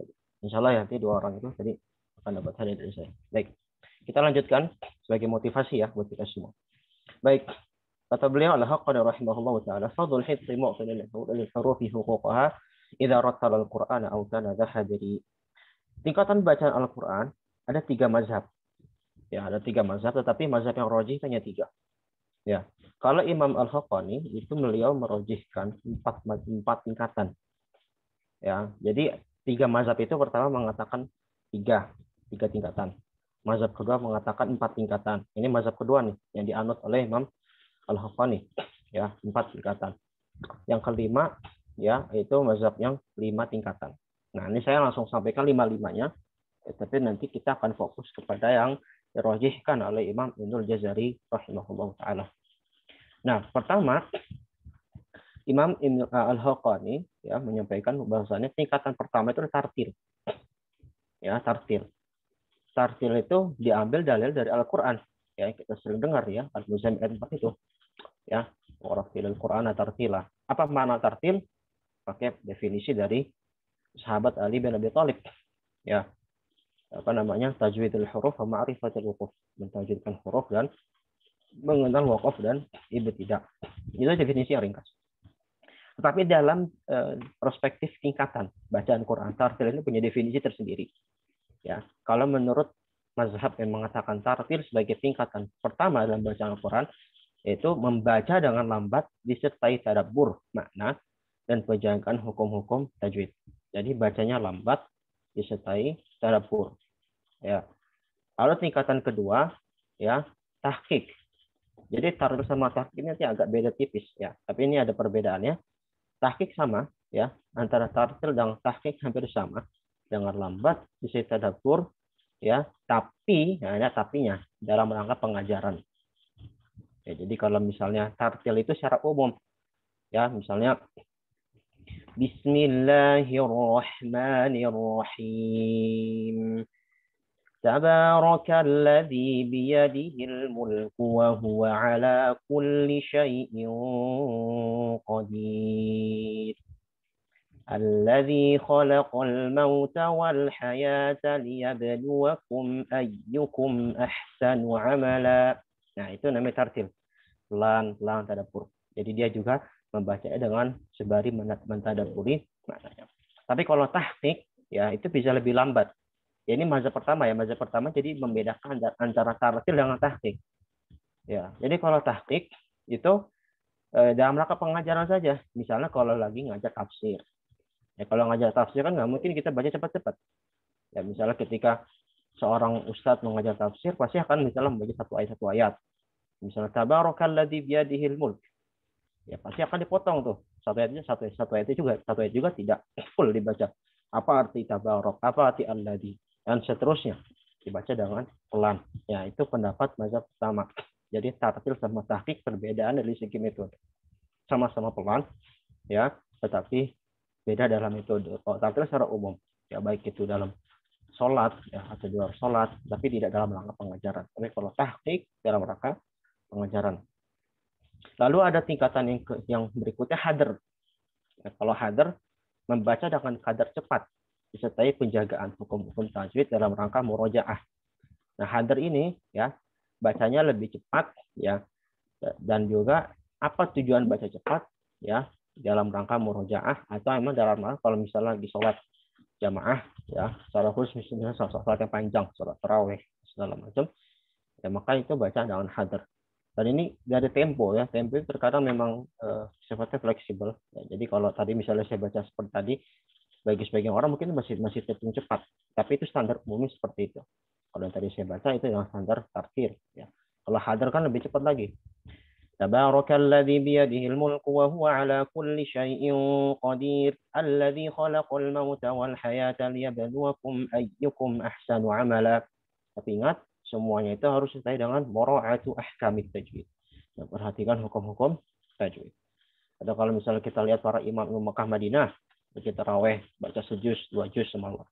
[SPEAKER 2] Insya Allah ya, nanti 2 orang itu tadi akan dapat hadiah dari saya. Baik, kita lanjutkan sebagai motivasi ya buat kita semua. Baik, kata beliau al-haqqani rahimahullah ta'ala, fadhul hifzi mu'tilil hurufi huquqaha idza rattala al-Qur'ana aw kana dhahadiri. Tingkatan bacaan Al-Qur'an ada 3 mazhab. Ya, ada 3 mazhab, tetapi mazhab yang rajih hanya 3. Ya, kalau Imam Al-Haqqani itu beliau merojihkan 4 tingkatan. Ya, jadi 3 mazhab itu pertama mengatakan 3 tingkatan. Mazhab kedua mengatakan 4 tingkatan. Ini mazhab kedua nih yang dianut oleh Imam Al-Haqqani, ya, 4 tingkatan. Yang kelima, ya, itu mazhab yang 5 tingkatan. Nah, ini saya langsung sampaikan 5-5-nya, tapi nanti kita akan fokus kepada yang dirajihkan oleh Imam Ibnul Jazari rahimahullah taala. Nah, pertama Imam Al-Haqqani ya menyampaikan bahwasannya tingkatan pertama itu tartil. Ya, tartil. Tartil itu diambil dalil dari Al-Qur'an. Ya, kita sering dengar ya, Al-Muzammil ayat 4 itu. Ya, warattilil Qur'ana tartila. Apa makna tartil? Pakai definisi dari sahabat Ali bin Abi Thalib. Ya. Apa namanya? Tajwidul huruf wa ma'rifatul wuquf. Mentajwidkan huruf dan mengenal waqaf dan ibtidah. Itu definisi yang ringkas. Tetapi dalam perspektif tingkatan bacaan Quran, tartil ini punya definisi tersendiri. Ya, kalau menurut mazhab yang mengatakan tartil sebagai tingkatan pertama dalam bacaan Al-Quran, yaitu membaca dengan lambat disertai tadabbur makna dan penjagaan hukum-hukum tajwid. Jadi bacanya lambat disertai tadabbur. Ya. Lalu tingkatan kedua, ya, tahqiq. Jadi tartil sama tahqiq nanti agak beda tipis ya, tapi ini ada perbedaannya. Tahqiq sama ya, antara tartil dan tahqiq hampir sama. Dengan lambat disertai tadabbur ya, tapi ya, ada tapinya dalam rangka pengajaran. Ya, jadi kalau misalnya tartil itu secara umum ya, misalnya Bismillahirrahmanirrahim. Tabarakalladzi biyadihil mulku wa huwa ala kulli syai'in qadir. Alladzi khalaqal mauta wal hayata liyabluwakum ayyukum ahsanu amala. Nah, itu namanya tartil. Pelan-pelan tadabbur. Jadi dia juga membacanya dengan sembari mentadabburi maknanya. Tapi kalau tahqiq ya itu bisa lebih lambat. Ya, ini mazhab pertama ya. Mazhab pertama jadi membedakan antara tartil dengan tahqiq. Ya, jadi kalau tahqiq itu dalam rangka pengajaran saja. Misalnya kalau lagi ngajar tafsir. Ya, kalau ngajar tafsir kan nggak mungkin kita baca cepat-cepat. Ya, misalnya ketika seorang ustadz mengajar tafsir, pasti akan misalnya membaca satu ayat. Misalnya tabarakalladzi biyadihil mulk. Ya, pasti akan dipotong tuh. Satu ayat juga tidak full dibaca. Apa arti tabarak? Apa arti alladzi? Dan seterusnya. Dibaca dengan pelan. Ya, itu pendapat mazhab pertama. Jadi tartil sama tahqiq perbedaan dari segi metode. Sama-sama pelan, ya, tetapi beda dalam metode. Kalau tartil secara umum, ya baik itu dalam sholat ya atau di luar sholat, tapi tidak dalam rangka pengajaran. Tapi kalau tahqiq dalam rangka pengajaran. Lalu ada tingkatan yang berikutnya hadr. Ya, kalau hadr membaca dengan kadar cepat disertai penjagaan hukum-hukum tajwid dalam rangka murojaah. Nah, hadr ini ya bacanya lebih cepat ya, dan juga apa tujuan baca cepat ya dalam rangka murojaah atau memang dalam rangka kalau misalnya di sholat jamaah ya secara khusus misalnya sholat yang panjang, sholat tarawih segala macam ya, maka itu baca dengan hadr. Dan ini dari tempo ya, tempo itu terkadang memang sifatnya fleksibel ya. Jadi kalau tadi misalnya saya baca seperti tadi, bagi sebagian orang mungkin masih terhitung cepat, tapi itu standar umumnya seperti itu. Kalau yang tadi saya baca itu yang standar tartil ya. Kalau hadr kan lebih cepat lagi. Tabarakalladzi biyadihil mulku wa huwa ala kulli syai'in qadir. Alladzi khalaqal mauta wal hayata liyabluwakum ayyukum ahsanu amala. Tapi ingat, semuanya itu harus disertai dengan mura'atu ahkamit tajwid. Perhatikan hukum-hukum tajwid. Ada kalau misalnya kita lihat para imam Mekah Madinah, kita tarawih baca sejuz, 2 juz semalam.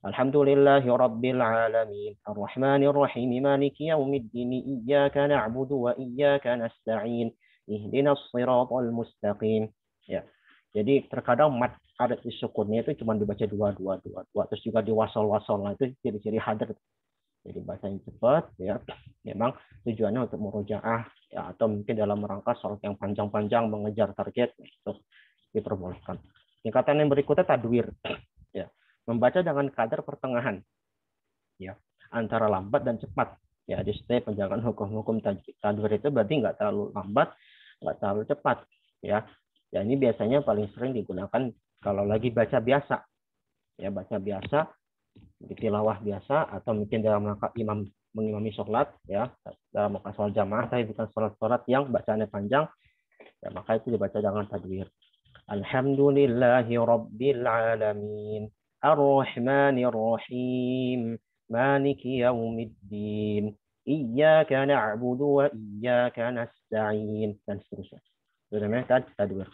[SPEAKER 2] Alhamdulillahi rabbil alamin, arrahmanir rahim, maliki yaumiddin, iyyaka na'budu wa iyyaka nasta'in, ihdinas siratal mustaqim. Ya. Jadi terkadang mat adat disukunnya itu cuma dibaca 2 terus juga diwasal-wasal. Nah, itu ciri-ciri hadr. Jadi bacanya cepat ya. Memang tujuannya untuk murojaah ya, atau mungkin dalam rangka sholat yang panjang-panjang mengejar target itu diperbolehkan. Tingkatan yang berikutnya tadwir. Ya. Membaca dengan kadar pertengahan. Ya, antara lambat dan cepat. Ya, disertai penjagaan hukum-hukum tajwid. Tadwir itu berarti nggak terlalu lambat, nggak terlalu cepat. Ya. Dan ini biasanya paling sering digunakan Kalau lagi baca biasa, ya baca biasa, di tilawah biasa, atau mungkin dalam rangka imam mengimami sholat, ya dalam rangka sholat jamaah, tapi bukan sholat yang bacaannya panjang, ya maka itu dibaca dengan tadwir. Alhamdulillahi Rabbil Alamin, Ar-Rahmanir Rahim, Maliki Yaumiddin, Iyyaka na'budu wa iyyaka nasta'in, dan seterusnya. Itu namanya tadwir.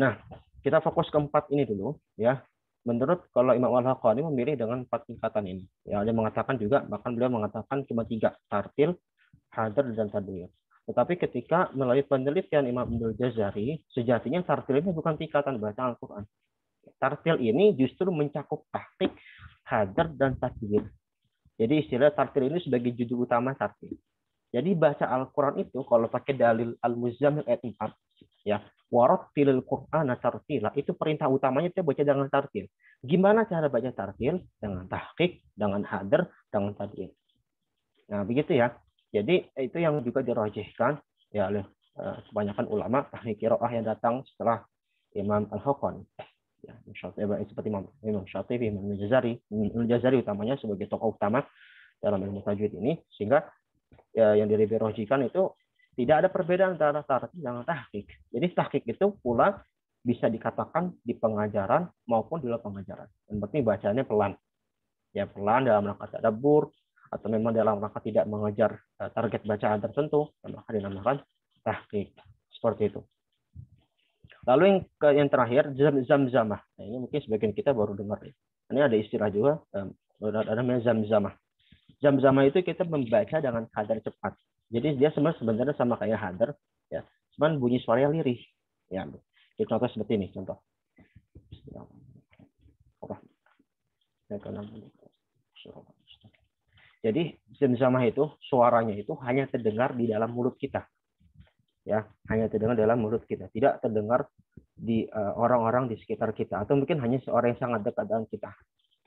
[SPEAKER 2] Nah, kita fokus ke 4 ini dulu, ya. Menurut kalau Imam Al-Haqqani memilih dengan 4 tingkatan ini. Ya, dia mengatakan juga, bahkan beliau mengatakan cuma 3, tartil, hadar, dan tadwir. Tetapi ketika melalui penelitian Imam Ibnu Jazari, sejatinya tartil ini bukan tingkatan bacaan Al-Quran. Tartil ini justru mencakup tahqiq, hadar, dan tadwir. Jadi istilah tartil ini sebagai judul utama tartil. Jadi baca Al-Quran itu kalau pakai dalil Al-Muzammil ayat 4, ya, warattilil Qur'ana tartila, itu perintah utamanya kita baca dengan tartil. Gimana cara baca tartil? Dengan tahqiq, dengan hadar, dengan tadwir. Nah, begitu ya. Jadi itu yang juga dirajihkan ya oleh kebanyakan ulama teknik qiraah yang datang setelah Imam Al-Haqqani. Ya, seperti Imam Syatibi, Imam Al-Jazari utamanya sebagai tokoh utama dalam ilmu tajwid ini, sehingga ya, yang dirajihkan itu tidak ada perbedaan antara tartil dengan tahqiq. Jadi tahqiq itu pula bisa dikatakan di pengajaran maupun di luar pengajaran. Yang penting bacanya pelan. Ya, pelan dalam rangka tadabbur, atau memang dalam rangka tidak mengejar target bacaan tertentu, maka dinamakan tahqiq. Seperti itu. Lalu yang terakhir, zamzamah. Nah, ini mungkin sebagian kita baru dengar. Ini ada istilah juga, ada namanya zamzamah. Zamzamah itu kita membaca dengan hadar cepat. Jadi dia sebenarnya sama kayak hadar, ya. Cuman bunyi suaranya lirih. Ya, kita contoh seperti ini, contoh. Jadi zamzamah itu suaranya itu hanya terdengar di dalam mulut kita, ya, hanya terdengar dalam mulut kita, tidak terdengar di orang-orang di sekitar kita, atau mungkin hanya seorang yang sangat dekat dengan kita.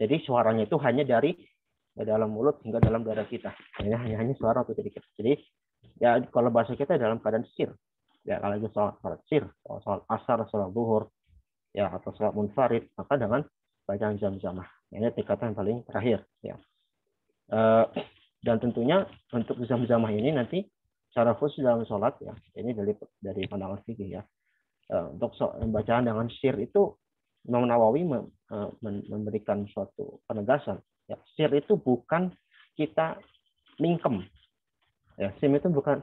[SPEAKER 2] Jadi suaranya itu hanya dari dalam mulut hingga dalam dada kita. Ini hanya suara atau sedikit. Jadi ya kalau bahasa kita dalam keadaan sir, ya kalau itu salat sir, salat asar, salat zuhur, ya atau salat munfarid, maka dengan bacaan zamzamah. Ini tingkatan paling terakhir, ya. Dan tentunya untuk zamzamah ini nanti secara khusus dalam sholat, ya, ini dari pandangan fikih, ya. Untuk bacaan dengan sir itu Imam Nawawi memberikan suatu penegasan. Ya, sir itu bukan kita mingkem. Ya, sim itu bukan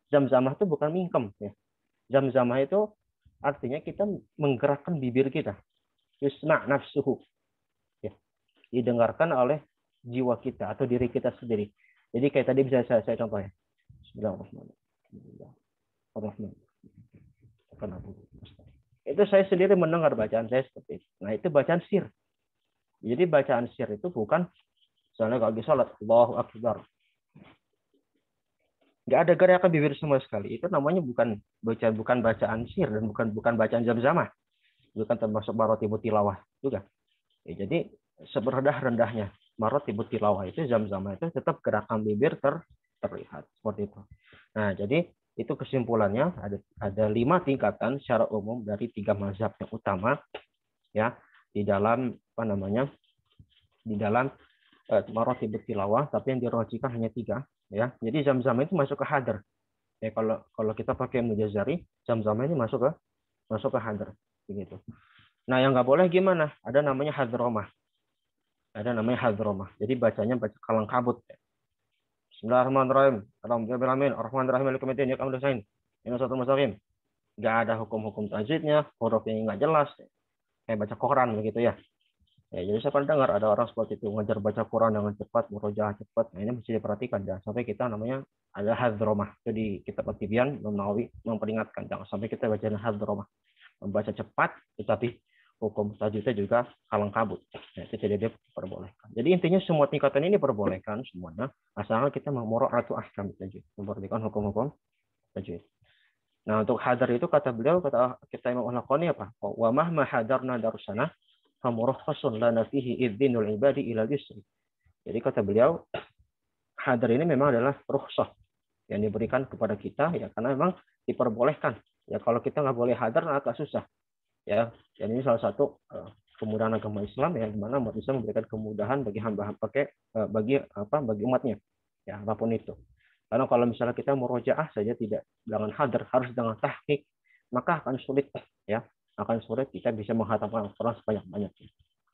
[SPEAKER 2] zamzamah itu bukan mingkem. Ya. Zamzamah itu artinya kita menggerakkan bibir kita. Yusma' nafsuhu. Ya. Didengarkan oleh jiwa kita atau diri kita sendiri. Jadi kayak tadi bisa saya contoh ya. Itu saya sendiri mendengar bacaan saya seperti itu. Nah, itu bacaan sir. Jadi bacaan sir itu bukan misalnya kalau lagi sholat, Allahu Akbar. Nggak ada gerakan bibir sama sekali. Itu namanya bukan bacaan sir dan bukan bacaan zamzamah. Bukan termasuk marotibut tilawah juga. Ya, jadi seberendah-rendahnya marotibut tilawah itu zamzamah itu tetap gerakan bibir terlihat seperti itu. Nah, jadi itu kesimpulannya ada 5 tingkatan secara umum dari 3 mazhab yang utama, ya, di dalam di dalam marotibut tilawah, tapi yang dirajihkan hanya 3, ya. Jadi zamzamah itu masuk ke hadar. Ya, kalau kita pakai Mujazari, zamzamah ini masuk ke hadar, begitu. Nah, yang nggak boleh gimana? Ada namanya hadromah. Jadi bacanya baca kalang kabut. Bismillahirrahmanirrahim. Alhamdulillahirrahmanirrahim. Ar-Rahmanirrahim. Al-Qamitin. Ya kamu dosain. Ini satu mustaqim. Nggak ada hukum-hukum tajwidnya, hurufnya nggak jelas. Kayak baca Quran begitu ya. Ya, jadi saya pernah dengar ada orang seperti itu ngajar baca Quran dengan cepat, murojaah cepat. Nah, ini mesti diperhatikan jangan sampai kita namanya ada hadromah. Jadi kitab At-Tibyan Imam Nawawi memperingatkan jangan sampai kita baca hadromah. Membaca cepat tetapi hukum tajwidnya juga kalang kabut. Nah, itu tidak diperbolehkan. Jadi intinya semua tingkatan ini diperbolehkan semuanya asalkan kita memurok atau ahkam tajwid, memperhatikan hukum-hukum tajwid. Nah, untuk hadar itu kata beliau, kata kita Imam Al-Haqqani apa? Wa mahma hadarna darsana famurahhasun lana fihi idzinul ibadi ila yusri. Jadi kata beliau, hadar ini memang adalah rukhsah yang diberikan kepada kita ya karena memang diperbolehkan. Ya kalau kita nggak boleh hadar agak susah. Ya, dan ini salah satu kemudahan agama Islam ya, di mana umat Islam memberikan kemudahan bagi hamba bagi umatnya, ya apapun itu. Karena kalau misalnya kita murojaah saja tidak dengan hadar, harus dengan tahqiq, maka akan sulit ya, akan sulit kita bisa menghatamkan Al-Quran sebanyak-banyaknya.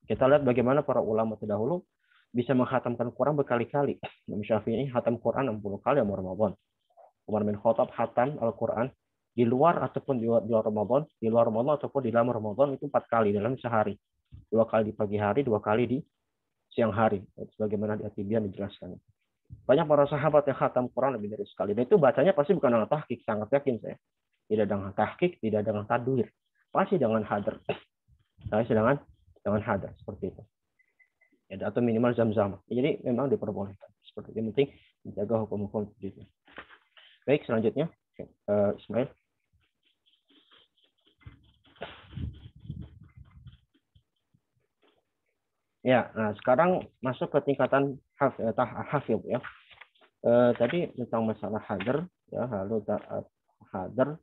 [SPEAKER 2] Kita lihat bagaimana para ulama terdahulu bisa menghatamkan Quran berkali-kali. Imam Syafi'i hatam Quran 60 kali dalam Ramadan. Umar bin Khattab hatam Al-Quran di luar ataupun di luar Ramadan ataupun di dalam Ramadan itu 4 kali dalam sehari. 2 kali di pagi hari, 2 kali di siang hari. Sebagaimana di At-Tibyan dijelaskan. Banyak para sahabat yang khatam Quran lebih dari sekali. Dan itu bacanya pasti bukan dengan tahqiq, sangat yakin saya. Tidak dengan tahqiq, tidak dengan tadwir. Pasti dengan hadar. Pasti dengan hadar, seperti itu. Ya, atau minimal zam-zam. Jadi memang diperbolehkan. Seperti itu. Yang penting menjaga hukum-hukum itu. Baik, selanjutnya. Ismail. Ya, nah sekarang masuk ke tingkatan hafidh ya. Tadi tentang masalah hadar ya, lalu hadar,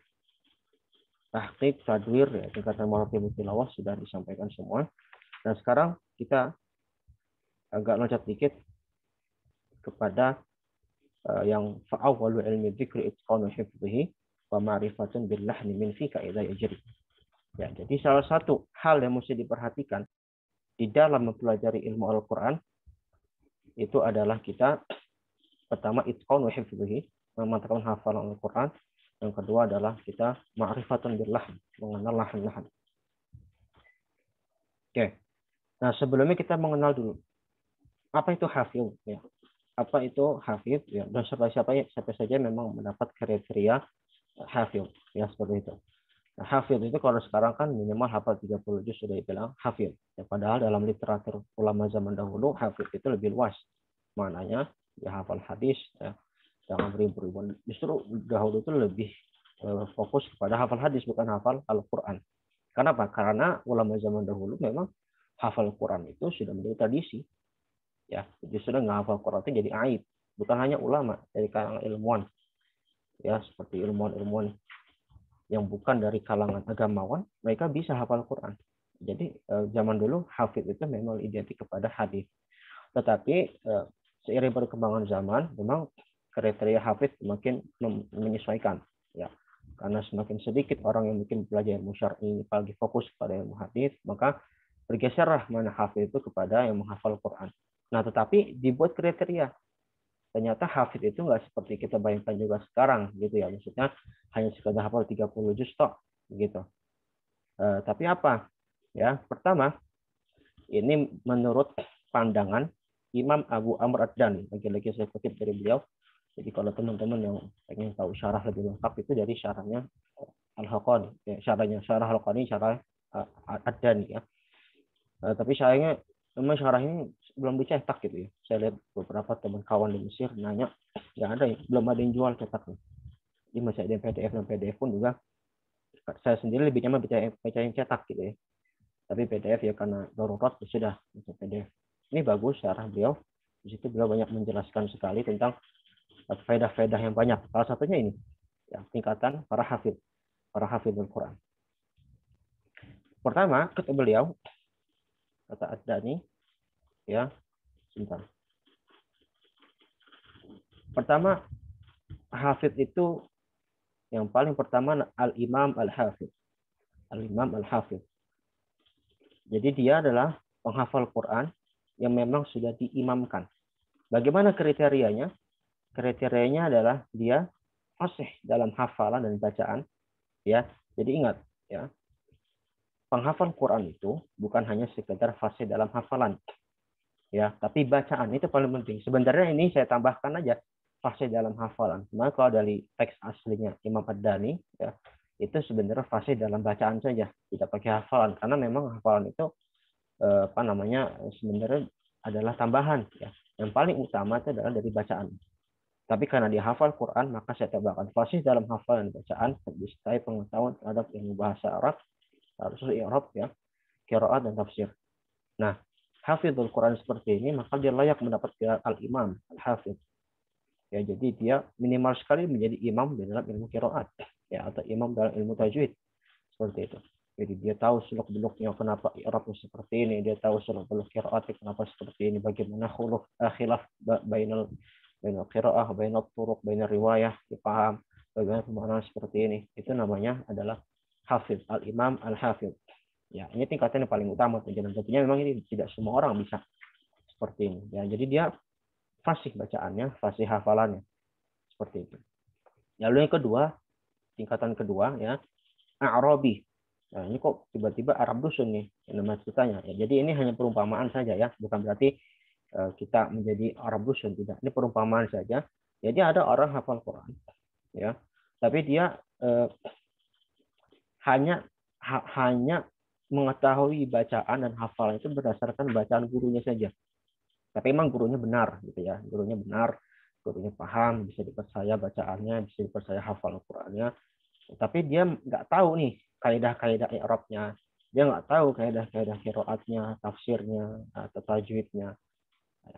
[SPEAKER 2] tahqiq, tadwir ya, tingkatan maratib tilawah sudah disampaikan semua. Dan sekarang kita agak loncat dikit kepada yang fa'awwalu ilmi dzikri itqanu hifdhihi wa ma'rifatun billahni min fika idza yajri. Ya, jadi salah satu hal yang mesti diperhatikan di dalam mempelajari ilmu Al-Qur'an itu adalah kita pertama itqanu hifdhihi, memantapkan hafalan Al-Qur'an. Yang kedua adalah kita ma'rifatun billah, mengenal lahan-lahan. Oke. Nah, sebelumnya kita mengenal dulu apa itu hafidh ya. Apa itu hafidh ya, dan siapa saja memang mendapat kriteria hafidh ya, seperti itu. Nah, hafidh itu kalau sekarang kan minimal hafal 30 juz sudah dibilang hafidh. Ya, padahal dalam literatur ulama zaman dahulu hafidh itu lebih luas. Maknanya ya hafal hadis ya, jangan beribu-ribuan. Justru dahulu itu lebih fokus kepada hafal hadis, bukan hafal Al-Quran. Kenapa? Karena ulama zaman dahulu memang hafal Quran itu sudah menjadi tradisi. Ya, justru menghafal Quran itu jadi aib. Bukan hanya ulama, dari kalangan ilmuwan. Ya, seperti ilmuwan-ilmuwan yang bukan dari kalangan agamawan, mereka bisa hafal Quran. Jadi zaman dulu hafidh itu memang identik kepada hadis. Tetapi seiring perkembangan zaman, memang kriteria hafidh semakin menyesuaikan. Ya, karena semakin sedikit orang yang mungkin belajar ilmu syar'i, apalagi fokus pada ilmu hadis, maka bergeserlah mana hafidh itu kepada yang menghafal Quran. Nah, tetapi dibuat kriteria. Ternyata hafidh itu nggak seperti kita bayangkan juga sekarang, gitu ya. Maksudnya hanya sekadar hafal 30 juz tok, gitu. Tapi apa? Ya, pertama, ini menurut pandangan Imam Abu Amr Ad-Dani. Lagi-lagi saya kutip dari beliau. Jadi kalau teman-teman yang pengen tahu syarah lebih lengkap itu dari syarahnya Al-Haqqani. Ya, syarah Al-Haqqani, syarah Ad-Dani ya. Tapi sayangnya memang syarah ini belum dicetak gitu ya. Saya lihat beberapa teman kawan di Mesir nanya, nggak ada ya, belum ada yang jual cetaknya. Jadi masih ada yang PDF dan PDF pun juga. Saya sendiri lebih nyaman baca yang cetak gitu ya. Tapi PDF ya karena darurat ya sudah baca PDF. Ini bagus syarah beliau. Di situ beliau banyak menjelaskan sekali tentang faedah-faedah yang banyak. Salah satunya ini, ya, tingkatan para hafidh Al-Quran. Pertama, kata beliau, kata Ad-Dani, ya, sebentar. Pertama, hafidh itu yang paling pertama al-imam al-hafidh. Al-imam al-hafidh. Jadi dia adalah penghafal Quran yang memang sudah diimamkan. Bagaimana kriterianya? Kriterianya adalah dia fasih dalam hafalan dan bacaan. Ya, jadi ingat, ya, penghafal Quran itu bukan hanya sekedar fasih dalam hafalan, ya, tapi bacaan itu paling penting. Sebenarnya ini saya tambahkan aja fasih dalam hafalan. Cuma kalau dari teks aslinya Imam Ad-Dani, ya, itu sebenarnya fasih dalam bacaan saja, tidak pakai hafalan, karena memang hafalan itu sebenarnya adalah tambahan, ya. Yang paling utama itu adalah dari bacaan. Tapi karena dia hafal Quran, maka saya tambahkan fasih dalam hafalan dan bacaan, disertai pengetahuan terhadap ilmu bahasa Arab, harus i'rab ya, qiraat dan tafsir. Nah, hafidhul Quran seperti ini, maka dia layak mendapat gelar al-imam, al-hafidh. Ya, jadi dia minimal sekali menjadi imam di dalam ilmu qiraat, ya, atau imam dalam ilmu tajwid. Seperti itu. Jadi dia tahu seluk-beluknya kenapa i'rabnya seperti ini, dia tahu seluk-beluk qiraatnya kenapa seperti ini, bagaimana khilaf bainal qiraah, bainal turuq, bainal riwayah, dipaham, bagaimana pemaknaan seperti ini. Itu namanya adalah hafiz, al-imam al-hafiz. Ya, ini tingkatan yang paling utama. Tentunya memang ini tidak semua orang bisa seperti ini. Ya, jadi dia fasih bacaannya, fasih hafalannya. Seperti itu. Lalu yang kedua, tingkatan kedua ya, A'rabi. Nah, ini kok tiba-tiba Arab dusun nih nama ceritanya. Ya, jadi ini hanya perumpamaan saja ya, bukan berarti kita menjadi Arab dusun, tidak. Ini perumpamaan saja. Jadi ada orang hafal Quran, ya, tapi dia hanya mengetahui bacaan dan hafalan itu berdasarkan bacaan gurunya saja. Tapi memang gurunya benar, gitu ya. Gurunya benar, gurunya paham, bisa dipercaya bacaannya, bisa dipercaya hafal Qurannya. Tapi dia nggak tahu nih kaidah-kaidah i'rabnya, dia nggak tahu kaidah-kaidah qiraatnya, tafsirnya, atau tajwidnya.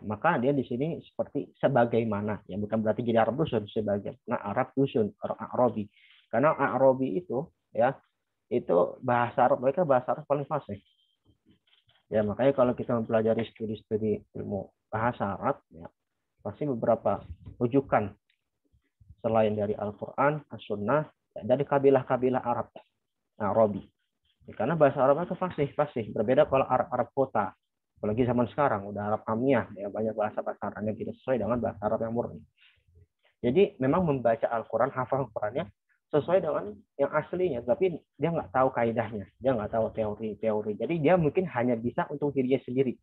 [SPEAKER 2] Maka dia di sini seperti sebagaimana, ya bukan berarti jadi Arab dusun, sebagaimana Arab dusun, orang Arabi. Karena Arabi itu ya itu bahasa Arab, mereka bahasa Arab paling fasih. Ya makanya kalau kita mempelajari studi-studi ilmu bahasa Arab, ya pasti beberapa rujukan selain dari Al-Quran, As-Sunnah, dari kabilah-kabilah Arab, Arabi. Ya, karena bahasa Arab itu fasih. Berbeda kalau Arab kota. Apalagi zaman sekarang, udah Arab Amiyah, ya, banyak bahasa-bahasa Arab yang tidak sesuai dengan bahasa Arab yang murni. Jadi memang membaca Al-Quran, hafal Al-Qurannya sesuai dengan yang aslinya, tapi dia nggak tahu kaidahnya, dia nggak tahu teori. Jadi dia mungkin hanya bisa untuk dirinya sendiri.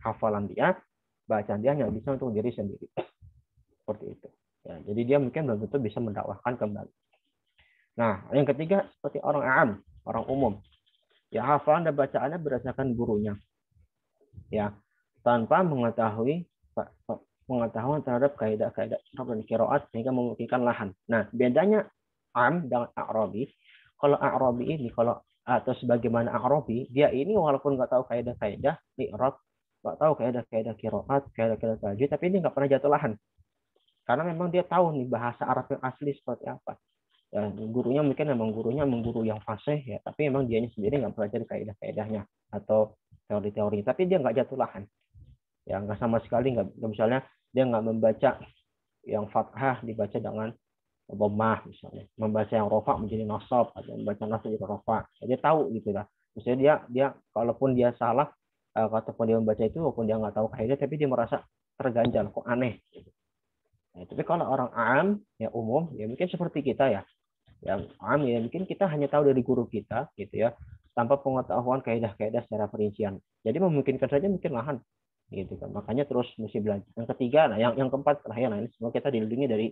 [SPEAKER 2] Hafalan dia, bacaan dia hanya bisa untuk diri sendiri. Seperti itu. Ya, jadi dia mungkin belum tentu bisa mendakwahkan kembali. Nah, yang ketiga seperti orang awam, orang umum. Ya, hafalan dan bacaannya berdasarkan gurunya. Ya, tanpa mengetahui pengetahuan terhadap kaidah-kaidah Arab dan qiraat sehingga memungkinkan lahan. Nah, bedanya am dengan A'rabi. Kalau A'rabi ini atau sebagaimana A'rabi, dia ini walaupun nggak tahu kaidah-kaidah i'rab, nggak tahu kaidah-kaidah qiraat, kaidah-kaidah tajwid, tapi dia nggak pernah jatuh lahan. Karena memang dia tahu nih bahasa Arab yang asli seperti apa. Ya, gurunya mungkin memang guru yang fasih ya, tapi memang dianya sendiri nggak pelajari kaidah-kaidahnya atau teori-teorinya, tapi dia nggak jatuh lahan. Ya nggak sama sekali, nggak, misalnya dia nggak membaca yang fathah dibaca dengan dhammah misalnya, membaca yang rofa menjadi nasab atau membaca nasab jadi rofa. Ya, dia tahu gitu lah. Misalnya dia kalaupun dia salah ataupun dia membaca itu walaupun dia nggak tahu kaidah, tapi dia merasa terganjal, kok aneh. Nah, tapi kalau orang am ya umum ya mungkin seperti kita ya. Yang am ya mungkin kita hanya tahu dari guru kita gitu ya, tanpa pengetahuan kaidah-kaidah secara perincian. Jadi memungkinkan saja mungkin lahan gitu kan. Makanya terus mesti belajar. Yang ketiga, nah yang keempat terakhir, nah ini semua kita dilindungi dari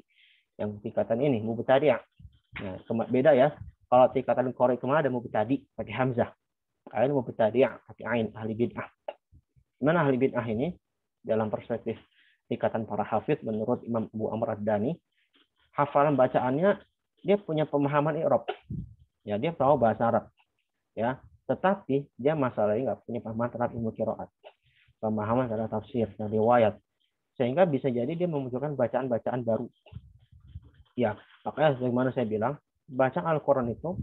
[SPEAKER 2] yang tingkatan ini mubtadi'. Nah, beda ya. Kalau tingkatan qori kemarin ada mubtadi pakai hamzah. Kalian mubtadi' pakai ain, ahli bid'ah. Mana ahli bid'ah ini dalam perspektif tingkatan para hafidz menurut Imam Abu Amr Ad-Dani, hafalan bacaannya dia punya pemahaman i'rab. Ya, dia tahu bahasa Arab. Ya, tetapi dia masalahnya nggak punya pemahaman terhadap ilmu qiraat. Pemahaman terhadap tafsir dan riwayat. Sehingga bisa jadi dia memunculkan bacaan-bacaan baru. Ya, makanya sebagaimana saya bilang, bacaan Al-Qur'an itu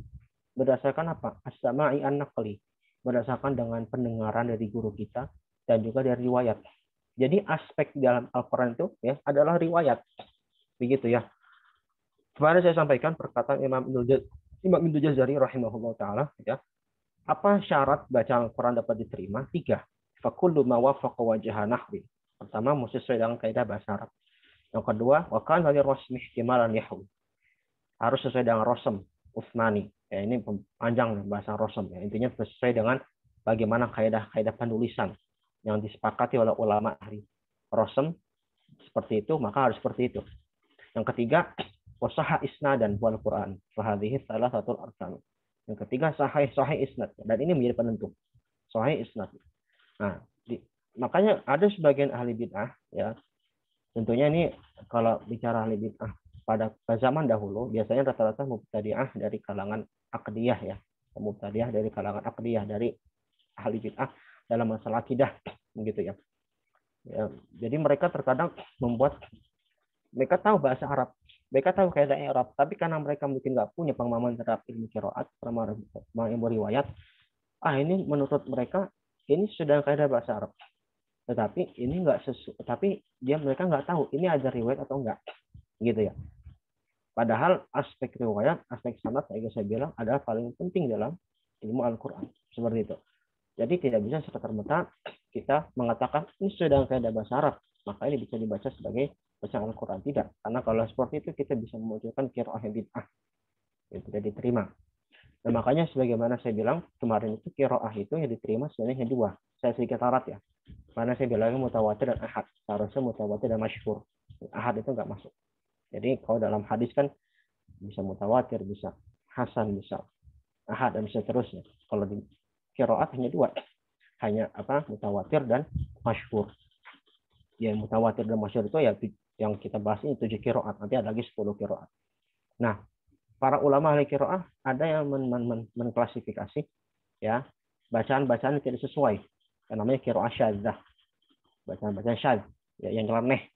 [SPEAKER 2] berdasarkan apa? As-sama'i an-naqli. Berdasarkan dengan pendengaran dari guru kita dan juga dari riwayat. Jadi aspek dalam Al-Qur'an itu ya adalah riwayat. Begitu ya. Kemarin saya sampaikan perkataan Imam Ibnu Jazari rahimahullah taala ya. Apa syarat bacaan Al-Qur'an dapat diterima? 3. Fakullu ma wafaqa wajha nahwi. Pertama, mesti sesuai dengan kaidah bahasa Arab. Yang kedua, wa kana li rasmi ihtimalan yahwi. Harus sesuai dengan rosem Utsmani. Ya, ini panjang bahasa rosem ya. Intinya sesuai dengan bagaimana kaidah-kaidah penulisan yang disepakati oleh ulama ahli rosem seperti itu, maka harus seperti itu. Yang ketiga, wasaha isnadan wal Quran. Fahadhihi salah satu arkan. Yang ketiga, sahih isnad. Dan ini menjadi penentu. Sahih isnad. Nah, makanya ada sebagian ahli bid'ah ya. Tentunya ini kalau bicara ahli bid'ah pada zaman dahulu biasanya rata-rata mubtadi'ah dari kalangan aqdiyah ya. Mubtadi'ah dari kalangan aqdiyah, dari ahli bid'ah dalam masalah akidah begitu ya. Ya, jadi mereka terkadang mereka tahu bahasa Arab, Mereka tahu kaidah i'rab, tapi karena mereka mungkin nggak punya pengalaman terhadap ilmu qiraat, pengalaman ilmu riwayat, ini menurut mereka ini sudah kaidah bahasa Arab. Tetapi ini nggak tapi mereka nggak tahu ini ada riwayat atau enggak, gitu ya. Padahal aspek riwayat, aspek sanad, kayak saya bilang, adalah paling penting dalam ilmu Al-Quran. Seperti itu. Jadi tidak bisa serta-merta kita mengatakan ini sudah kaidah bahasa Arab, maka ini bisa dibaca sebagai bacaan Al-Quran. Tidak. Karena kalau seperti itu kita bisa memunculkan qiraah bid'ah. Yang tidak diterima. Dan makanya sebagaimana saya bilang kemarin itu qiraah itu yang diterima sebenarnya dua. Saya sedikit syarat ya. Karena saya bilangnya mutawatir dan ahad. Seharusnya mutawatir dan masyhur. Ahad itu nggak masuk. Jadi kalau dalam hadis kan bisa mutawatir, bisa hasan, bisa ahad, dan bisa terusnya. Kalau di qiraat hanya dua. Hanya mutawatir dan masyhur. Yang mutawatir dan masyhur itu ya yang kita bahas ini 7 qiraat. Nanti ada lagi 10 qiraat. Nah, para ulama ahli qiraah ada yang mengklasifikasi ya bacaan-bacaan yang tidak sesuai. Yang namanya qiraah syadzah. Bacaan-bacaan syadz ya, yang nyeleneh.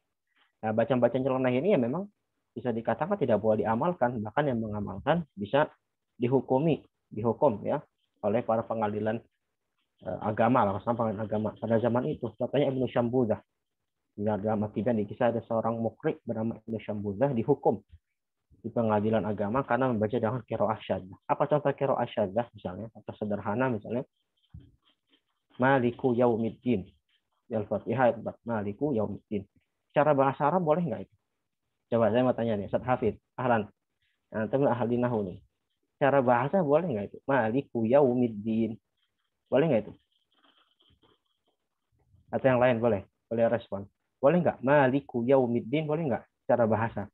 [SPEAKER 2] Nah, bacaan-bacaan nyeleneh ini ya memang bisa dikatakan tidak boleh diamalkan, bahkan yang mengamalkan bisa dihukum ya oleh para pengadilan agama, pengadilan agama pada zaman itu. Contohnya Ibnu Syambudzah. Dalam akidah di kisah ada seorang mukri bernama Ibnu Syambudzah dihukum di pengadilan agama karena membaca dengan qiraah syadzah. Apa contoh qiraah syadzah misalnya? Atau sederhana misalnya Maliku Yaumiddin. Al-Fatihah Maliku Yaumiddin. Secara bahasa Arab boleh nggak itu? Coba saya mau tanya nih, Ustaz Hafid, ahlan. Antum ahli nahwu nih. Cara bahasa boleh nggak itu? Maliku Yaumiddin. Boleh nggak itu? Atau yang lain boleh? Boleh respon. Boleh nggak? Maliku Yaumiddin boleh nggak? Cara bahasa?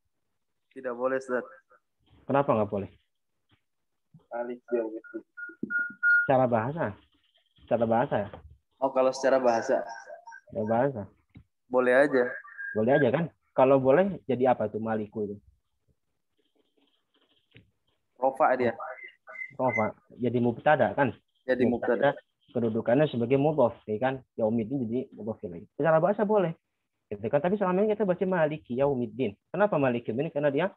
[SPEAKER 4] Tidak boleh, Ustaz.
[SPEAKER 2] Kenapa nggak boleh?
[SPEAKER 4] Maliku Yaumiddin.
[SPEAKER 2] Cara bahasa? Cara bahasa ya?
[SPEAKER 4] Oh, kalau secara bahasa?
[SPEAKER 2] Ya bahasa.
[SPEAKER 4] Boleh aja.
[SPEAKER 2] Boleh aja kan? Kalau boleh jadi apa tuh Maliku itu?
[SPEAKER 4] Rofa dia.
[SPEAKER 2] Rofa. Jadi mubtada kan?
[SPEAKER 4] Jadi mubtada.
[SPEAKER 2] Kedudukannya sebagai mudhof, ya kan? Yaumiddin jadi mudhof ilaih. Secara bahasa boleh. Gitu kan? Tapi selama ini kita baca Maliki Yaumiddin. Kenapa Maliki ini? Karena dia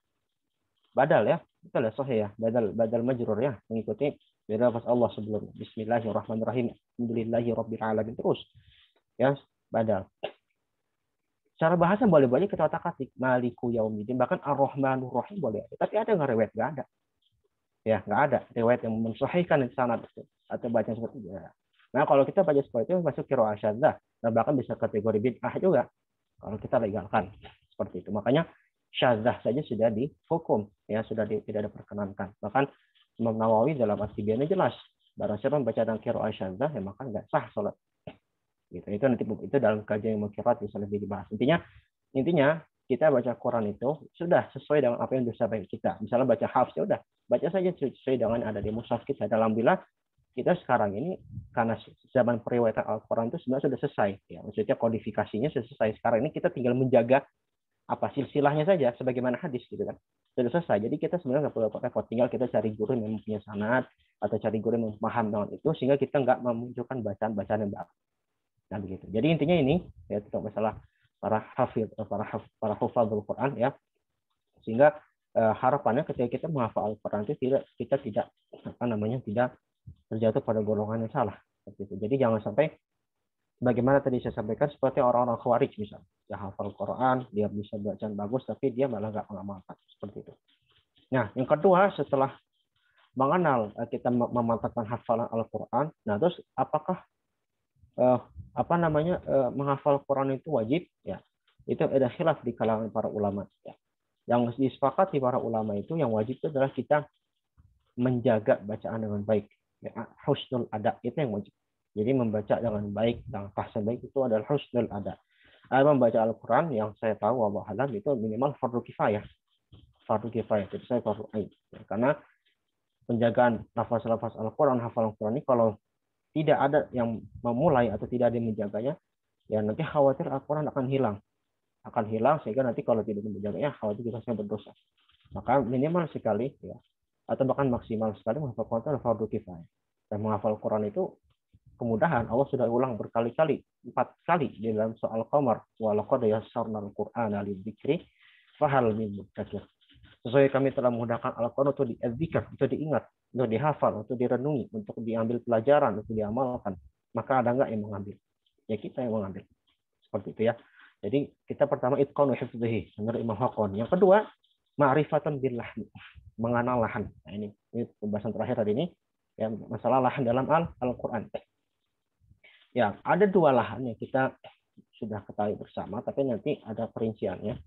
[SPEAKER 2] badal ya. Betul ya, sahih ya. Badal majrur ya, mengikuti lafaz Allah sebelumnya. Bismillahirrahmanirrahim. Alhamdulillahirabbil alamin terus. Ya, badal. Cara bahasa boleh-boleh kita otak-atik Maliku Yaumiddin, bahkan Ar-Rahmanur Rahim boleh. Tapi ada nggak riwayat? Nggak ada. Ya, nggak ada riwayat yang mensahihkan sanad atau bacaan seperti itu. Nah, kalau kita baca seperti itu masuk qiraah syadzah, dan bahkan bisa kategori bid'ah juga kalau kita legalkan seperti itu. Makanya syadzah saja sudah dihukum, ya sudah tidak diperkenankan. Bahkan Imam Nawawi dalam At-Tibyan jelas, barang siapa membaca dengan qiraah syadzah, ya maka nggak sah salat. Gitu. Itu nanti itu dalam kajian ilmu qiraat bisa lebih dibahas. Intinya kita baca Quran itu sudah sesuai dengan apa yang dosa baik kita. Misalnya baca hafs ya udah baca saja sesuai dengan ada di mushaf kita. Alhamdulillah kita sekarang ini karena zaman periwayatan Al-Quran itu sebenarnya sudah selesai. Ya, maksudnya kodifikasinya sudah selesai. Sekarang ini kita tinggal menjaga silsilahnya saja sebagaimana hadis gitu kan. Sudah selesai. Jadi kita sebenarnya nggak perlu repot. Tinggal kita cari guru yang punya sanad atau cari guru yang paham dengan itu sehingga kita nggak memunculkan bacaan-bacaan yang baru. Nah begitu. Jadi intinya ini ya tentang masalah para hafidh Al-Quran ya. Sehingga harapannya ketika kita menghafal Al-Quran itu kita tidak tidak terjatuh pada golongan yang salah. Seperti itu. Jadi jangan sampai bagaimana tadi saya sampaikan seperti orang-orang Khawarij misalnya. Dia hafal Quran, dia bisa bacaan bagus tapi dia malah nggak mengamalkan seperti itu. Nah, yang kedua setelah mengenal kita memantapkan hafalan Al-Quran, nah terus apakah menghafal Quran itu wajib? Ya, itu ada khilaf di kalangan para ulama. Ya. Yang disepakati para ulama itu yang wajib itu adalah kita menjaga bacaan dengan baik. Ya, husnul ada itu yang wajib. Jadi membaca dengan baik, dengan bahasa baik itu adalah husnul ada. Membaca Al-Quran yang saya tahu wallahu alam itu minimal fardu kifayah. Fardu kifayah, jadi saya fardu ain. Ya, karena penjagaan lafaz-lafaz Al-Quran, hafalan Al-Quran ini kalau tidak ada yang memulai atau tidak ada yang menjaganya, ya nanti khawatir Al-Quran akan hilang. Akan hilang sehingga nanti kalau tidak menjaganya, khawatir kita saya berdosa. Maka minimal sekali, ya, atau bahkan maksimal sekali menghafal Quran itu adalah fardu kifayah. Dan menghafal Quran itu kemudahan. Allah sudah ulang berkali-kali, 4 kali di dalam soal Qamar. Wa laqad yassarnal Qur'ana lidzikri fahal min mudzakir. Sesuai kami telah menggunakan Al-Quran untuk diadzikr, untuk diingat, untuk dihafal, untuk direnungi, untuk diambil pelajaran, untuk diamalkan. Maka ada nggak yang mengambil? Ya kita yang mengambil. Seperti itu ya. Jadi kita pertama itqan wa hifdhihi, menurut Imam Haqqani. Yang kedua, ma'rifatan billah, mengenal lahan. Nah, ini pembahasan terakhir tadi ini ya, masalah lahan dalam Al-Quran. Ya, ada dua lahan yang kita sudah ketahui bersama, tapi nanti ada perinciannya.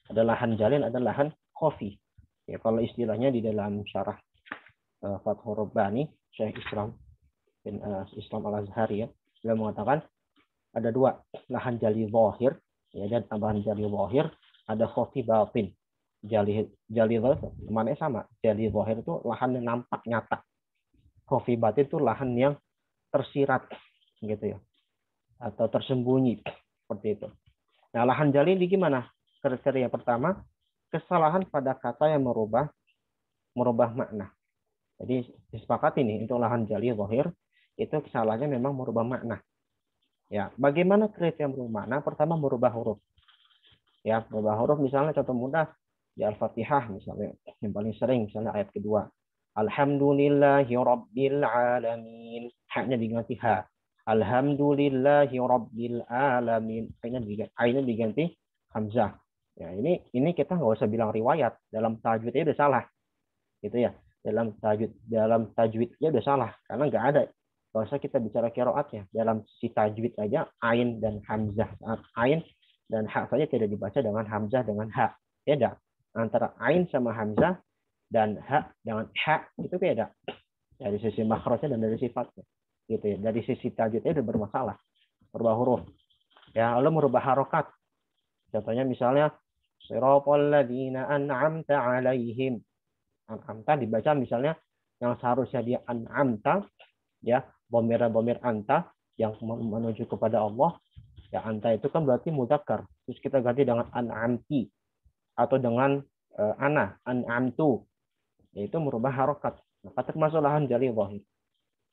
[SPEAKER 2] Ada lahan jalin, ada lahan khafi. Ya, kalau istilahnya di dalam syarah Fathur Rabbani, Syekh Islam bin Islam Al-Azhari ya, beliau mengatakan ada dua, lahan jali zahir, ya, dan tambahan jali zahir, ada khafi batin. Jali zahir mana sama. Jali zahir itu lahan yang nampak nyata. Khafi batin itu lahan yang tersirat gitu ya, atau tersembunyi seperti itu. Nah, lahan jali ini gimana? Kriteria pertama, kesalahan pada kata yang merubah makna. Jadi disepakati nih untuk lahan jali zahir itu kesalahannya memang merubah makna. Ya, bagaimana kriteria merubah makna? Pertama, merubah huruf. Ya, merubah huruf misalnya contoh mudah di Al-Fatihah misalnya yang paling sering misalnya ayat kedua. Alhamdulillahi rabbil alamin. Haknya diganti ha. Alhamdulillahi rabbil alamin. Ainnya diganti hamzah. Ya, ini kita nggak usah bilang riwayat, dalam tajwidnya udah salah. Gitu ya. Dalam tajwidnya udah salah karena nggak ada. Nggak usah kita bicara qiraatnya. Dalam sisi tajwid aja ain dan hamzah. Ain dan ha saja tidak dibaca dengan hamzah dengan ha. Beda. Antara ain sama hamzah dan ha dengan ha itu beda. Dari sisi makhrajnya dan dari sifatnya. Gitu ya. Dari sisi tajwidnya udah bermasalah. Merubah huruf. Ya, lalu merubah harokat. Contohnya misalnya Shiratal ladzina an'amta 'alaihim. An'amta dibaca misalnya yang seharusnya dia an'amta ya, bomir anta yang menuju kepada Allah. Ya, anta itu kan berarti mudzakkar. Terus kita ganti dengan an'amti atau dengan ana, an'amtu. Yaitu merubah harokat. Maka termasuk lahan jali zahir.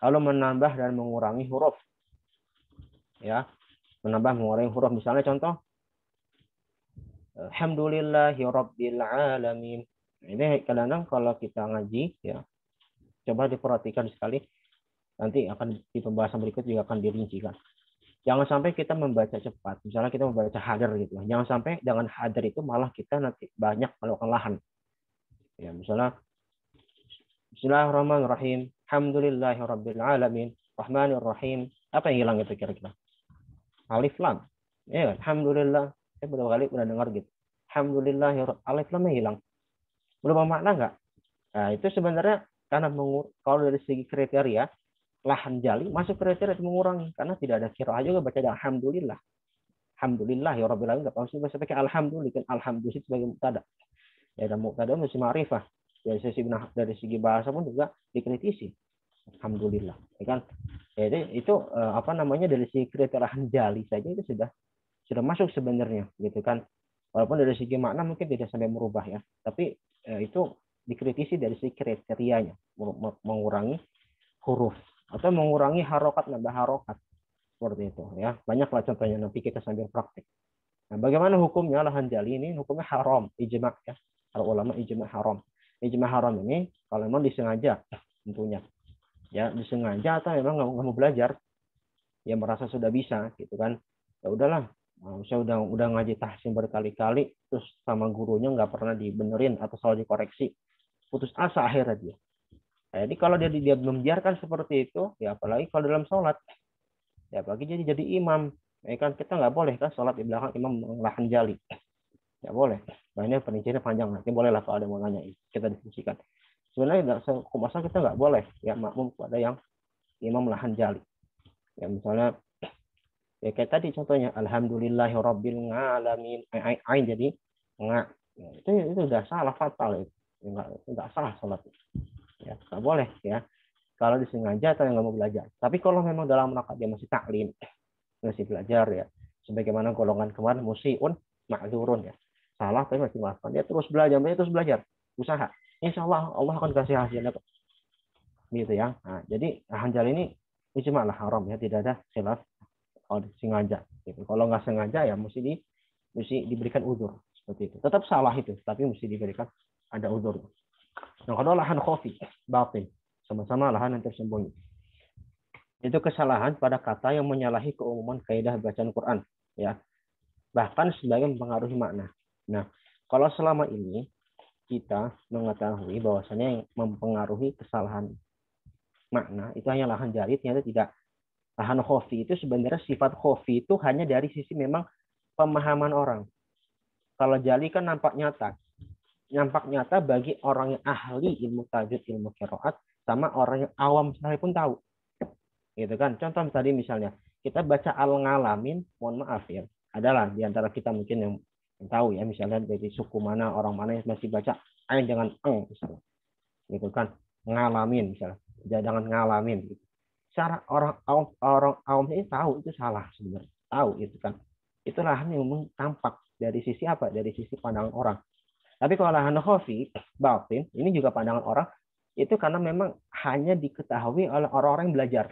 [SPEAKER 2] Kalau menambah dan mengurangi huruf. Ya, menambah mengurangi huruf misalnya contoh Alhamdulillahi rabbil alamin. Ini kadang-kadang kalau kita ngaji ya, coba diperhatikan sekali. Nanti akan di pembahasan berikut juga akan dirincikan. Jangan sampai kita membaca cepat. Misalnya kita membaca hadar gitu. Jangan sampai dengan hadar itu malah kita nanti banyak melakukan lahan. Ya, misalnya Bismillahirrahmanirrahim. Alhamdulillahi rabbil alamin. Rahmanirrahim. Apa yang hilang itu kira-kira? Alif lam. Ya, alhamdulillah. Saya beberapa kali pernah dengar gitu. Alhamdulillah, alif lamnya hilang. Berubah makna nggak? Nah, itu sebenarnya karena kalau dari segi kriteria, lahan jali masuk kriteria mengurangi. Karena tidak ada qiraah juga baca ada alhamdulillah. Alhamdulillah, ya rabbil alamin. Nggak pasti bahasa pakai alhamdulillah. Kan alhamdulillah sebagai mubtada. Ya, dan mubtada masih ma'rifah. Dari segi bahasa pun juga dikritisi. Alhamdulillah. Ya kan? Jadi itu dari segi kriteria lahan jali saja itu sudah masuk sebenarnya gitu kan, walaupun dari segi makna mungkin tidak sampai merubah ya, tapi itu dikritisi dari segi kriterianya, mengurangi huruf atau mengurangi harokat, nambah harokat seperti itu ya. Banyaklah contohnya, nanti kita sambil praktik. Nah, bagaimana hukumnya lahan jali ini? Hukumnya haram, ijma ya, para ulama ijma haram. Ijma haram ini kalau memang disengaja tentunya ya, disengaja atau memang nggak mau belajar ya, merasa sudah bisa gitu kan, ya udahlah. Saya udah ngaji tahsin berkali-kali, terus sama gurunya nggak pernah dibenerin atau selalu dikoreksi, putus asa akhirnya dia. Nah, jadi kalau dia membiarkan seperti itu, ya apalagi kalau dalam sholat, ya apalagi jadi imam, ya kan kita nggak boleh kan sholat di belakang imam lahan jali, nggak boleh. Nah, ini perinciannya panjang, nanti bolehlah kalau ada mau nanya kita diskusikan. Sebenarnya masa kita nggak boleh ya makmum pada yang imam lahan jali. Ya misalnya ya kayak tadi contohnya alhamdulillahi rabbil alamin, ain jadi enggak, ya, itu udah salah fatal itu. Enggak salah salat. Ya, enggak boleh ya. Kalau disengaja atau yang nggak mau belajar. Tapi kalau memang dalam rangka dia masih taklim, masih belajar ya, sebagaimana golongan kemarin musiun ma'dzurun ya. Salah tapi masih maafkan. Dia terus belajar, usaha. Insya Allah akan kasih hasilnya kok. Gitu ya. Nah, jadi hanjal ini cuma lah haram ya, tidak ada khilaf. Kalau sengaja gitu. Kalau nggak sengaja ya mesti diberikan udzur seperti itu. Tetap salah itu, tapi mesti diberikan ada uzur. Yang kedua lahan khafi, batin, sama-sama lahan yang tersembunyi. Itu kesalahan pada kata yang menyalahi keumuman kaidah bacaan Quran, ya. Bahkan sebagai mempengaruhi makna. Nah, kalau selama ini kita mengetahui bahwasanya yang mempengaruhi kesalahan makna itu hanya lahan jari, ternyata tidak. Lahan khafi itu sebenarnya sifat khafi itu hanya dari sisi memang pemahaman orang. Kalau jali kan nampak nyata. Nampak nyata bagi orang yang ahli ilmu tajwid, ilmu qiraat, sama orang yang awam sekalipun tahu. Gitu kan. Contoh tadi misalnya, kita baca al-ngalamin, mohon maaf ya. Adalah di antara kita mungkin yang tahu ya, misalnya dari suku mana, orang mana yang masih baca ain jangan misalnya. Gitu kan. Ngalamin misalnya. Jangan ngalamin gitu. Cara orang awam ini tahu itu salah sebenarnya. Tahu itu kan. Itu lahan yang memang tampak dari sisi apa? Dari sisi pandangan orang. Tapi kalau lahan khafi, batin, ini juga pandangan orang, itu karena memang hanya diketahui oleh orang-orang yang belajar.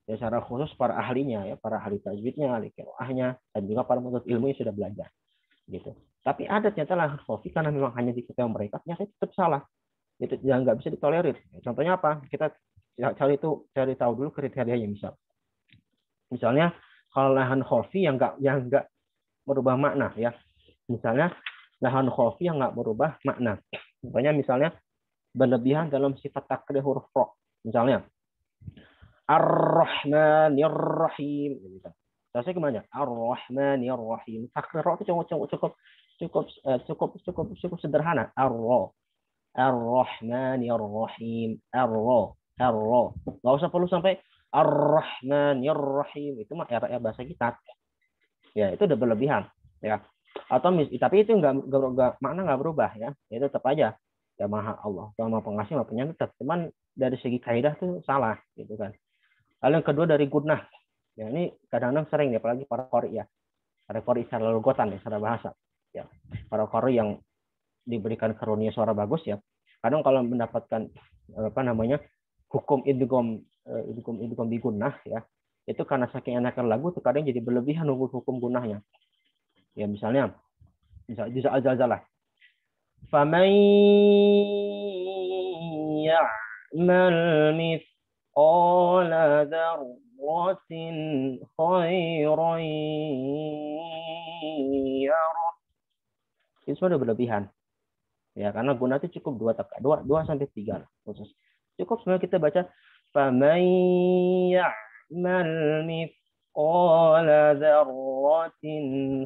[SPEAKER 2] Ya, secara khusus para ahlinya, ya, para ahli tajwidnya, ahli qiraahnya, dan juga para penuntut ilmu yang sudah belajar. Gitu. Tapi ada ternyata lahan khafi karena memang hanya diketahui mereka, ternyata tetap salah. Itu yang nggak bisa ditolerir. Contohnya apa? Kita cari tahu dulu kriterianya misalnya kalau lahan khafi yang nggak merubah makna ya, misalnya lahan khafi yang nggak merubah makna, misalnya berlebihan dalam sifat takrir huruf ro, misalnya ar-rahmanir-rahim gitu. Saya kemana? Ar-rahmanir-rahim. Takrir ro itu cukup sederhana. Ar-rahmanir-rahim. Ar-ro. Nggak usah perlu sampai Ar-Rahmanir-Rahim. Itu mah era bahasa kita. Ya, itu udah berlebihan. Ya. Atau tapi itu makna nggak berubah ya. Itu tetap aja. Ya Maha Allah, Maha Pengasih, Maha Penyayang tetap. Cuman dari segi kaidah tuh salah gitu kan. Lalu yang kedua dari gunnah. Ya, ini kadang-kadang sering ya, apalagi para qari ya. Para qari secara logotan ya, secara bahasa. Ya. Para qari yang diberikan karunia suara bagus ya. Kadang kalau mendapatkan hukum idgham bi gunnah ya, itu karena saking enaknya lagu terkadang jadi berlebihan hukum gunnahnya. Ya misalnya juz al-zalzalah. Faman ya'mal mithqala dzarratin khairan yarah. Itu sudah berlebihan. Ya, karena gunnah itu cukup 2 sampai 3 khusus. Cukup sebenarnya kita baca faman ya'mal mithqala dzarratin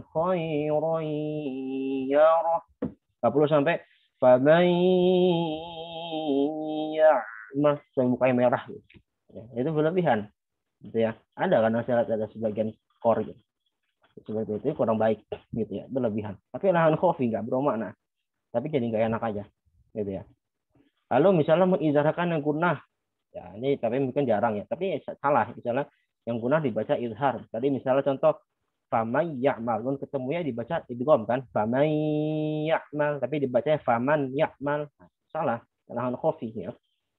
[SPEAKER 2] khairan yarah. 40 sampai faman ya'mal sampai mukanya merah gitu. Ya, itu berlebihan. Gitu ya. Ada kan ada sebagian qari seperti itu kurang baik gitu ya, berlebihan. Tapi lahan khafi enggak bermakna. Tapi jadi nggak enak aja gitu ya. Lalu misalnya mengizharkan yang gunnah, ya ini tapi mungkin jarang ya, tapi salah. Misalnya yang gunnah dibaca izhar. Tadi misalnya contoh faman ya'mal, ketemunya dibaca idgham kan, faman ya'mal, tapi dibacanya faman ya'mal. Salah, lahan khafi ya.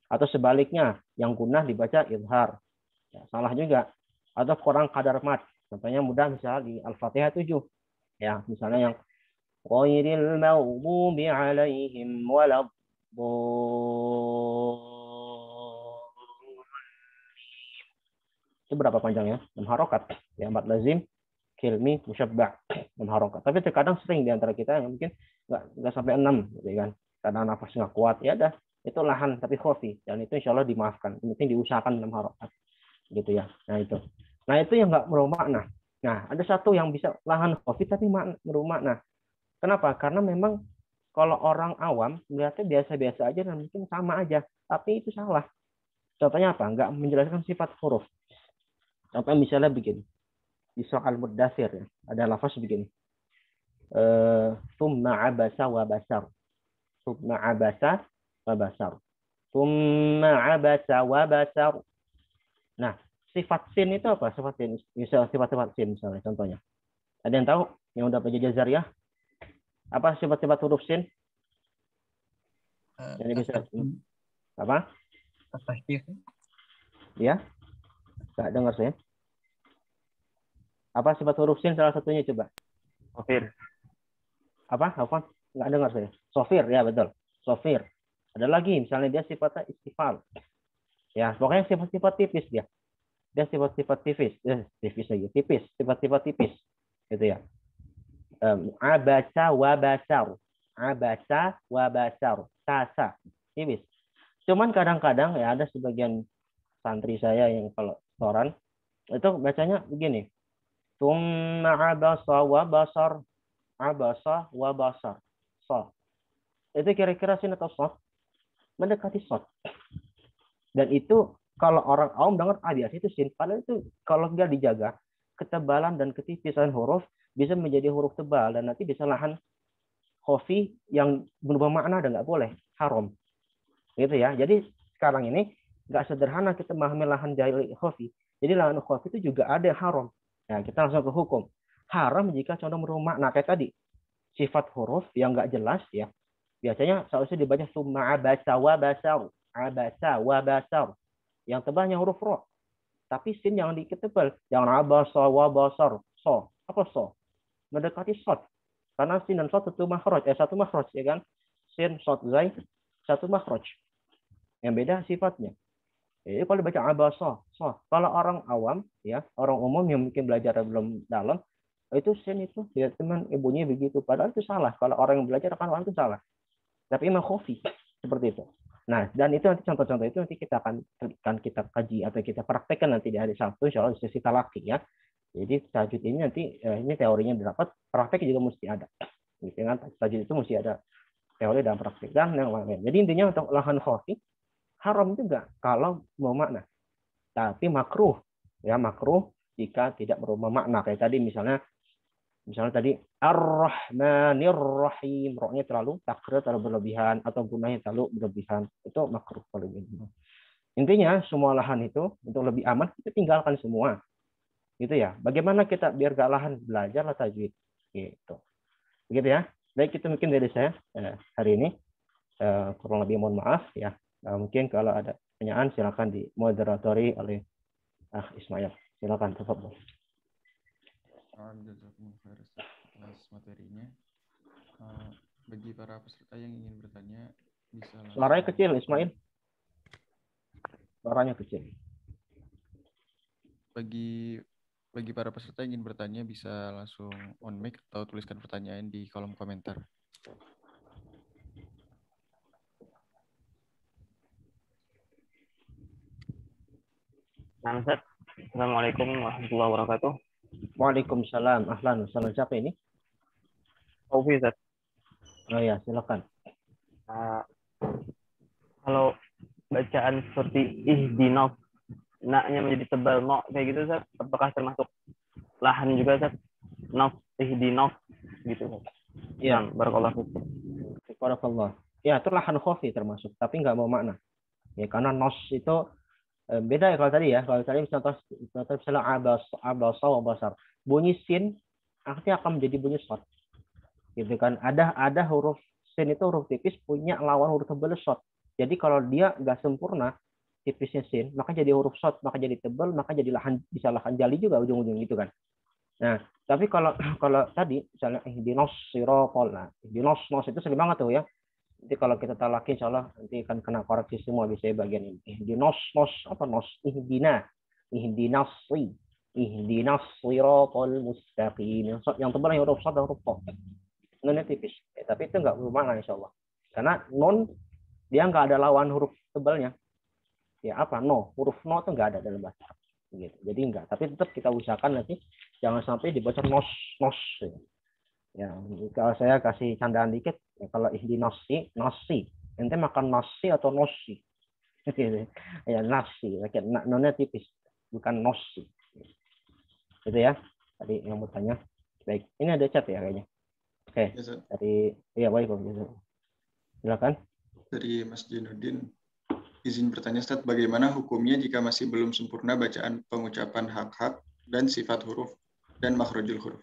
[SPEAKER 2] Atau sebaliknya, yang gunnah dibaca izhar. Ya, salah juga. Atau kurang kadar mat. Contohnya mudah misalnya di Al-Fatihah 7. Ya, misalnya yang ghairil maghdubi 'alaihim walad itu berapa panjangnya? 6 harokat. Ya, 4 lazim, kilmi, musyabbah. 6 harokat. Tapi terkadang sering di antara kita yang mungkin nggak sampai 6 gitu kan. Karena nafas nggak kuat, ya dah. Itu lahan tapi khafi, dan itu insya Allah dimaafkan. Yang penting diusahakan 6 harokat. Gitu ya. Nah itu yang nggak merubah makna. Nah, ada satu yang bisa lahan khafi tapi merubah makna. Kenapa? Karena memang kalau orang awam melihatnya biasa-biasa aja dan mungkin sama aja, tapi itu salah. Contohnya apa? Nggak menjelaskan sifat huruf. Contoh misalnya begini. Di surah Al-Muddatsir ya, ada lafaz begini. Tsumma abasa wa basar. Tsumma abasa wa basar. Tsumma abasa wa basar. Nah, sifat sin itu apa? Sifat sin. Sifat sin misalnya contohnya. Ada yang tahu? Yang udah belajar Jazariyah? Apa sifat-sifat huruf sin? Jadi bisa apa? Ya? Enggak dengar saya. Apa sifat huruf sin salah satunya coba?
[SPEAKER 5] Akhir.
[SPEAKER 2] Apa? Apa? Nggak dengar saya. Sofir, ya betul. Sofir. Ada lagi, misalnya dia sifatnya istifal. Ya, pokoknya sifat-sifat tipis dia. Dia sifat-sifat tipis. Tipis lagi. Tipis. Sifat-sifat tipis. Gitu ya. Abasa wa basar. Abasa wa basar. Sasa. Tipis. Cuman kadang-kadang ya ada sebagian santri saya yang kalau setoran itu bacanya begini. Tsumma abasa wa basar. Abasa wa basar. So. Itu kira-kira sin atau sof? Mendekati sof. Dan itu kalau orang awam dengar biasa itu sin. Padahal itu kalau nggak dijaga, ketebalan dan ketipisan huruf bisa menjadi huruf tebal dan nanti bisa lahan khofi yang berubah makna dan nggak boleh, haram. Gitu ya. Jadi sekarang ini nggak sederhana kita memahami lahan jahili khofi. Jadi lahan khofi itu juga ada haram. Nah, kita langsung ke hukum. Haram jika condong berubah makna kayak tadi. Sifat huruf yang nggak jelas ya. Biasanya seharusnya dibaca summa abasa wa basar. Abasa wa basar. Yang tebalnya huruf ro. Tapi sin yang dikit tebal. Jangan abasa wa basar. So. Apa so? Mendekati sod. Karena sin dan sod satu makhraj. Satu makhraj ya kan. Sin, sod, zai. Satu makhraj. Yang beda sifatnya. Jadi kalau dibaca abasa. So. Kalau orang awam, ya orang umum yang mungkin belajar belum dalam, itu sin itu ya teman ibunya begitu. Padahal itu salah. Kalau orang yang belajar akan itu salah. Tapi imam khofi seperti itu. Nah, dan itu nanti contoh-contoh itu nanti kita akan kita kaji atau kita praktekkan nanti di hari Sabtu, insya Allah di sesi talaki ya. Jadi tajwid ini nanti ini teorinya didapat, praktek juga mesti ada. Gitu kan? Tajwid itu mesti ada teori dan praktek dan yang lain. Jadi intinya untuk lahan khofi haram juga kalau mau makna, tapi makruh ya makruh jika tidak berubah makna kayak tadi misalnya tadi Ar-Rahmanir Rahim, roknya terlalu takrir terlalu berlebihan atau gunanya terlalu berlebihan, itu makruh kalau gitu. Intinya semua lahan itu untuk lebih aman kita tinggalkan semua. Gitu ya. Bagaimana kita biar gak lahan belajarlah tajwid gitu. Begitu ya. Baik itu mungkin dari saya hari ini kurang lebih mohon maaf ya. Mungkin kalau ada pertanyaan silakan dimoderatori oleh Ismail. Silakan tafadhol.
[SPEAKER 1] Atas materinya. Bagi para peserta yang ingin bertanya bisa langsung.
[SPEAKER 2] Suaranya kecil Ismail. Suaranya kecil.
[SPEAKER 1] Bagi para peserta yang ingin bertanya bisa langsung on mic atau tuliskan pertanyaan di kolom komentar.
[SPEAKER 5] Nah, Ustaz. Assalamualaikum warahmatullahi wabarakatuh.
[SPEAKER 2] Waalaikumsalam. Ahlan. Salam siapa ini?
[SPEAKER 5] Taufi, Ustaz.
[SPEAKER 2] Oh ya, silakan.
[SPEAKER 5] Kalau bacaan seperti ihdinas, naknya menjadi tebal no kayak gitu, Ustaz, apakah termasuk lahan juga, Ustaz? Nas, ihdinas gitu, Ustaz.
[SPEAKER 2] Iya.
[SPEAKER 5] Barakallahu.
[SPEAKER 2] Barakallah. Ya, itu lahan khofi termasuk, tapi nggak mau makna. Ya, karena nos itu beda ya kalau tadi ya. Kalau tadi misalnya abasa wa basar. Bunyi sin artinya akan menjadi bunyi shad. Gitu kan. Ada huruf sin itu huruf tipis punya lawan huruf tebal shad. Jadi kalau dia nggak sempurna tipisnya sin, maka jadi huruf shad, maka jadi tebal, maka jadi bisa lahan jali juga ujung-ujung gitu kan. Nah, tapi kalau tadi misalnya ihdinas siratal, nah ihdinas nos itu sering banget tuh ya. Nanti kalau kita talaki insya Allah nanti akan kena koreksi semua bisa bagian ini. Ihdinas nos apa nos ihdinas siratal mustaqim. Yang tebal yang huruf shad dan huruf ta. Nunnya tipis. Tapi itu enggak bermakna insya Allah. Karena nun dia enggak ada lawan huruf tebalnya. Ya apa? No, huruf no itu enggak ada dalam bahasa Arab. Gitu. Jadi enggak, tapi tetap kita usahakan nanti jangan sampai dibaca nos. Ya, kalau saya kasih candaan dikit, ya, kalau ihdinas nasi, ente makan nasi atau nosi? Ya nasi, nonnya tipis, bukan nosi. Gitu ya. Tadi yang bertanya. Baik, ini ada chat ya kayaknya. Oke, ya baik, silakan.
[SPEAKER 1] Dari Mas Jinuddin, izin bertanya Ustaz, bagaimana hukumnya jika masih belum sempurna bacaan pengucapan hak-hak dan sifat huruf dan makhrajul huruf?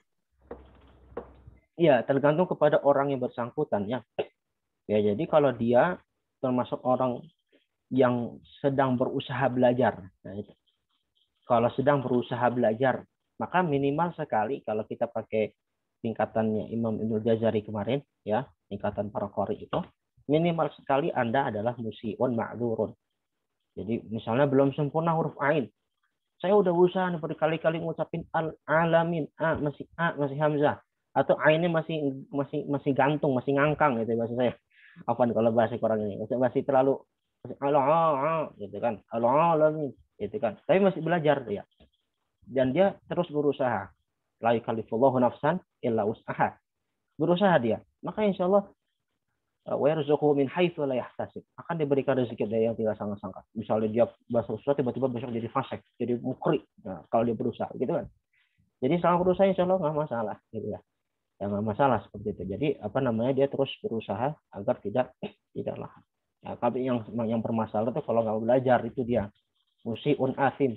[SPEAKER 2] Iya, tergantung kepada orang yang bersangkutan ya. Ya, jadi kalau dia termasuk orang yang sedang berusaha belajar, nah itu. Kalau sedang berusaha belajar, maka minimal sekali kalau kita pakai tingkatannya Imam Ibnul Jazari kemarin ya, tingkatan para qari itu minimal sekali Anda adalah musiun ma'dzurun. Jadi misalnya belum sempurna huruf ain. Saya udah usaha berkali-kali ngucapin alamin, masih hamzah, atau ainnya masih gantung, masih ngangkang gitu bahasa saya. Apa kalau bahasa orang ini? Masih terlalu gitu kan. Alamin gitu kan. Tapi masih belajar ya. Dan dia terus berusaha. La yukallifullahu nafsan illa wus'aha. Berusaha dia. Maka insya Allah wa yarzuquhu min haitsu la yahtasib. Akan diberikan rezeki dari yang tidak sangka-sangka. Misalnya dia bahasa sesuatu tiba-tiba besok jadi fasik, jadi mukri. Nah, kalau dia berusaha gitu kan. Jadi selama berusaha insya Allah nggak masalah gitu ya. Ya nggak masalah seperti itu. Jadi dia terus berusaha agar tidaklah. Nah, tapi yang bermasalah itu kalau nggak belajar itu dia musiun asim.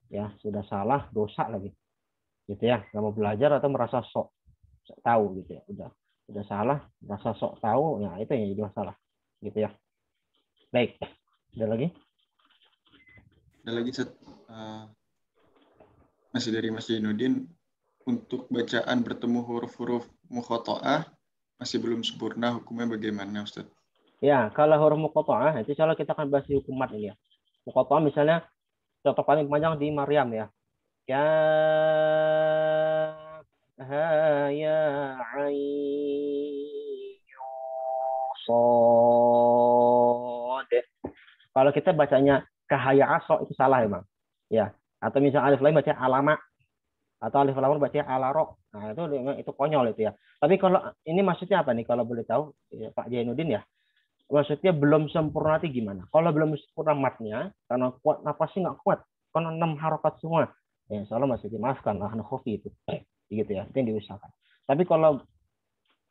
[SPEAKER 2] Ya, sudah salah, dosa lagi. Gitu ya, nggak mau belajar atau merasa sok tahu gitu ya. Udah salah, merasa sok tahu, ya itu yang jadi masalah. Gitu ya. Baik. Ada lagi?
[SPEAKER 1] Ada lagi, Ustaz. Masih dari Mas Jainuddin. Untuk bacaan bertemu huruf-huruf muqatta'ah masih belum sempurna, hukumnya bagaimana, Ustaz?
[SPEAKER 2] Ya, kalau huruf muqatta'ah, nanti insya Allah kita akan bahas di hukum mat ini ya. Muqatta'ah misalnya, contoh paling panjang di Maryam ya. Ya, ya, sod. Kalau kita bacanya kahaya aso itu salah emang. Ya. Atau misalnya alif lam baca alama atau alif lam baca alaro. Nah, itu konyol itu ya. Tapi kalau ini maksudnya apa nih kalau boleh tahu ya, Pak Jainuddin ya? Maksudnya belum sempurna itu gimana? Kalau belum sempurna matnya karena kuat napasnya nggak kuat, karena 6 harokat semua. Ya, insyaallah masih dimaafkan lah khofi itu. Gitu ya. Itu yang diusahakan. Tapi kalau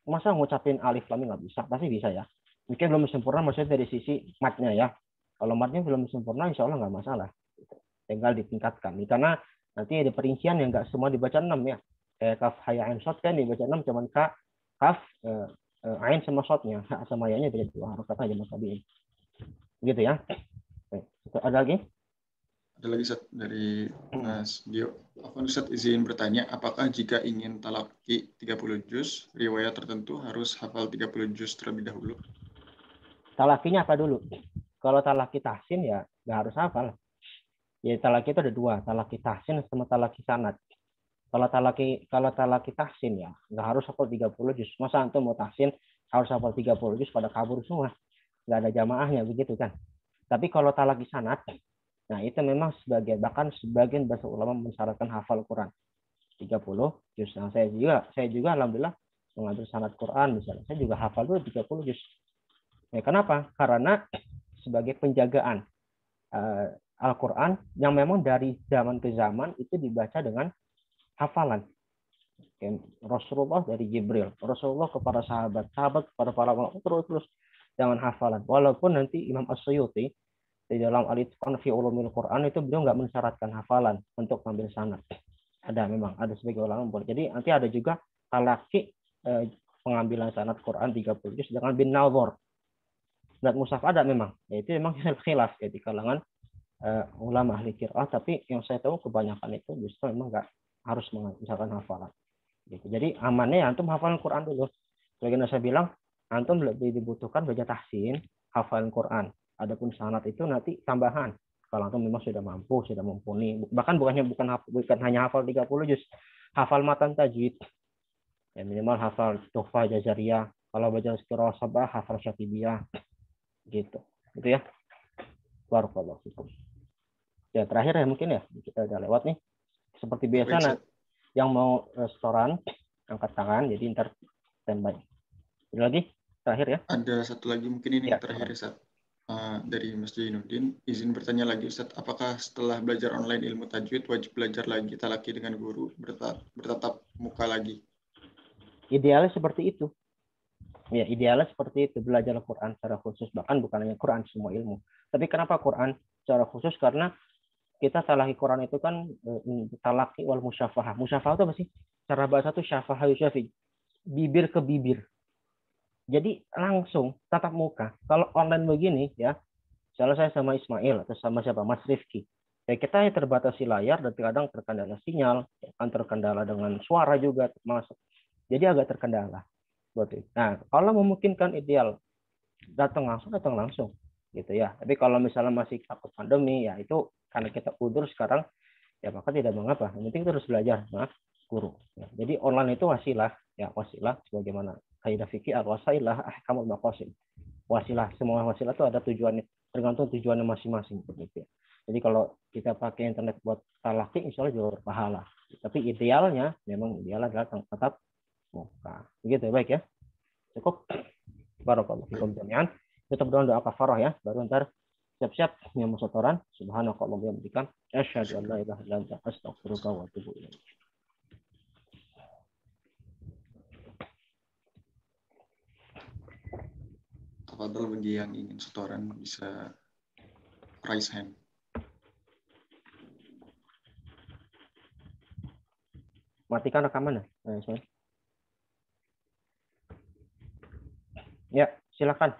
[SPEAKER 2] masa ngucapin alif lam nggak bisa, pasti bisa ya. Mungkin belum sempurna maksudnya dari sisi matnya ya. Kalau matnya belum sempurna, insya Allah nggak masalah. Tinggal ditingkatkan. Karena nanti ada perincian yang nggak semua dibaca 6 ya. Kayak kaf, haya, ain, shot kan dibaca 6, cuman kaf, ain sama shotnya. Ha sama ya-nya beda 2 harokat aja mas tabiin. Gitu ya. Ada lagi?
[SPEAKER 1] Ada lagi, Ustaz, dari Mas Gio. Ustaz izin bertanya, apakah jika ingin talaki 30 juz, riwayat tertentu harus hafal 30 juz terlebih dahulu?
[SPEAKER 2] Talakinya apa dulu? Kalau talaki tahsin ya nggak harus hafal. Ya talaki itu ada 2, talaki tahsin sama talaki sanad. Kalau talaki tahsin ya nggak harus hafal 30 juz. Masa antum mau tahsin harus hafal 30 juz pada kabur semua. Nggak ada jamaahnya begitu kan. Tapi kalau talaki sanad, nah itu memang bahkan sebagian bahasa ulama mensyaratkan hafal Quran 30 juz. Nah, saya juga alhamdulillah mengambil sanad Quran misalnya. Saya juga hafal dulu 30 juz. Ya, kenapa? Karena sebagai penjagaan Al-Quran yang memang dari zaman ke zaman itu dibaca dengan hafalan. Rasulullah dari Jibril, Rasulullah kepada sahabat kepada para ulama, terus dengan hafalan. Walaupun nanti Imam As-Suyuti di dalam Al-Itqan fi Ulumil Quran itu beliau nggak mensyaratkan hafalan untuk mengambil sanad. Memang ada sebagai ulama boleh. Jadi nanti ada juga talaki pengambilan sanad Quran 30 juz dengan bin nazar. Dan mushaf ada memang. Ya, itu memang khilaf ya di kalangan ulama ahli qiraah, tapi yang saya tahu kebanyakan itu justru memang nggak harus misalkan hafalan. Gitu. Jadi amannya antum hafalan Quran dulu. Sebagian saya bilang antum lebih dibutuhkan baca tahsin, hafalan Quran. Adapun sanad itu nanti tambahan. Kalau antum memang sudah mampu, sudah mumpuni. Bahkan bukan hanya hafal 30 juz, hafal matan tajwid. Ya, minimal hafal Tuhfah Jazariyah. Kalau baca qiraah sabah, hafal Syatibiyah. Gitu ya. Barakallahu fikum. Ya terakhir ya mungkin ya kita udah lewat nih. Seperti biasa yang mau restoran angkat tangan, jadi ntar standby. Ada lagi terakhir ya?
[SPEAKER 1] Ada satu lagi mungkin ini
[SPEAKER 2] ya,
[SPEAKER 1] terakhir Ustaz. Dari Mas Jainuddin, izin bertanya lagi Ustaz, apakah setelah belajar online ilmu tajwid wajib belajar lagi talaki dengan guru bertatap muka lagi?
[SPEAKER 2] Idealnya seperti itu. Ya, idealnya seperti itu, belajar Al-Quran secara khusus, bahkan bukan hanya Quran, semua ilmu. Tapi kenapa Quran secara khusus? Karena kita talaki Quran itu kan talaki wal musyafahah. Musyafahah itu apa sih? Cara bahasa itu syafahah yusyafi. Bibir ke bibir. Jadi langsung tatap muka. Kalau online begini ya, misalnya saya sama Ismail atau sama siapa, Mas Rifki. Ya kita terbatasi layar dan kadang terkendala sinyal, kan terkendala dengan suara juga termasuk. Jadi agak terkendala. seperti itu. Nah, kalau memungkinkan ideal datang langsung gitu ya. Tapi kalau misalnya masih takut pandemi ya itu karena kita udur sekarang ya maka tidak mengapa. Yang penting terus belajar nah guru. Ya, jadi online itu wasilah sebagaimana kaidah fikih al-wasailah ahkamul maqasid. Wasilah, semua wasilah itu ada tujuannya, tergantung tujuannya masing-masing gitu ya. Jadi kalau kita pakai internet buat talaki insya Allah juga berpahala. Tapi idealnya memang ideal adalah tatap muka. Begitu baik ya. Cukup. Barakallahu fikum jami'an. Kita berdoa doa kafarah ya. Baru ntar siap-siap yang mau setoran. Subhanakallahumma wa bihamdika asyhadu an la ilaha illa anta astaghfiruka wa atubu ilaik.
[SPEAKER 1] Tafadhol bagi yang ingin setoran bisa raise hand.
[SPEAKER 2] Matikan rekaman ya. Ya, silakan.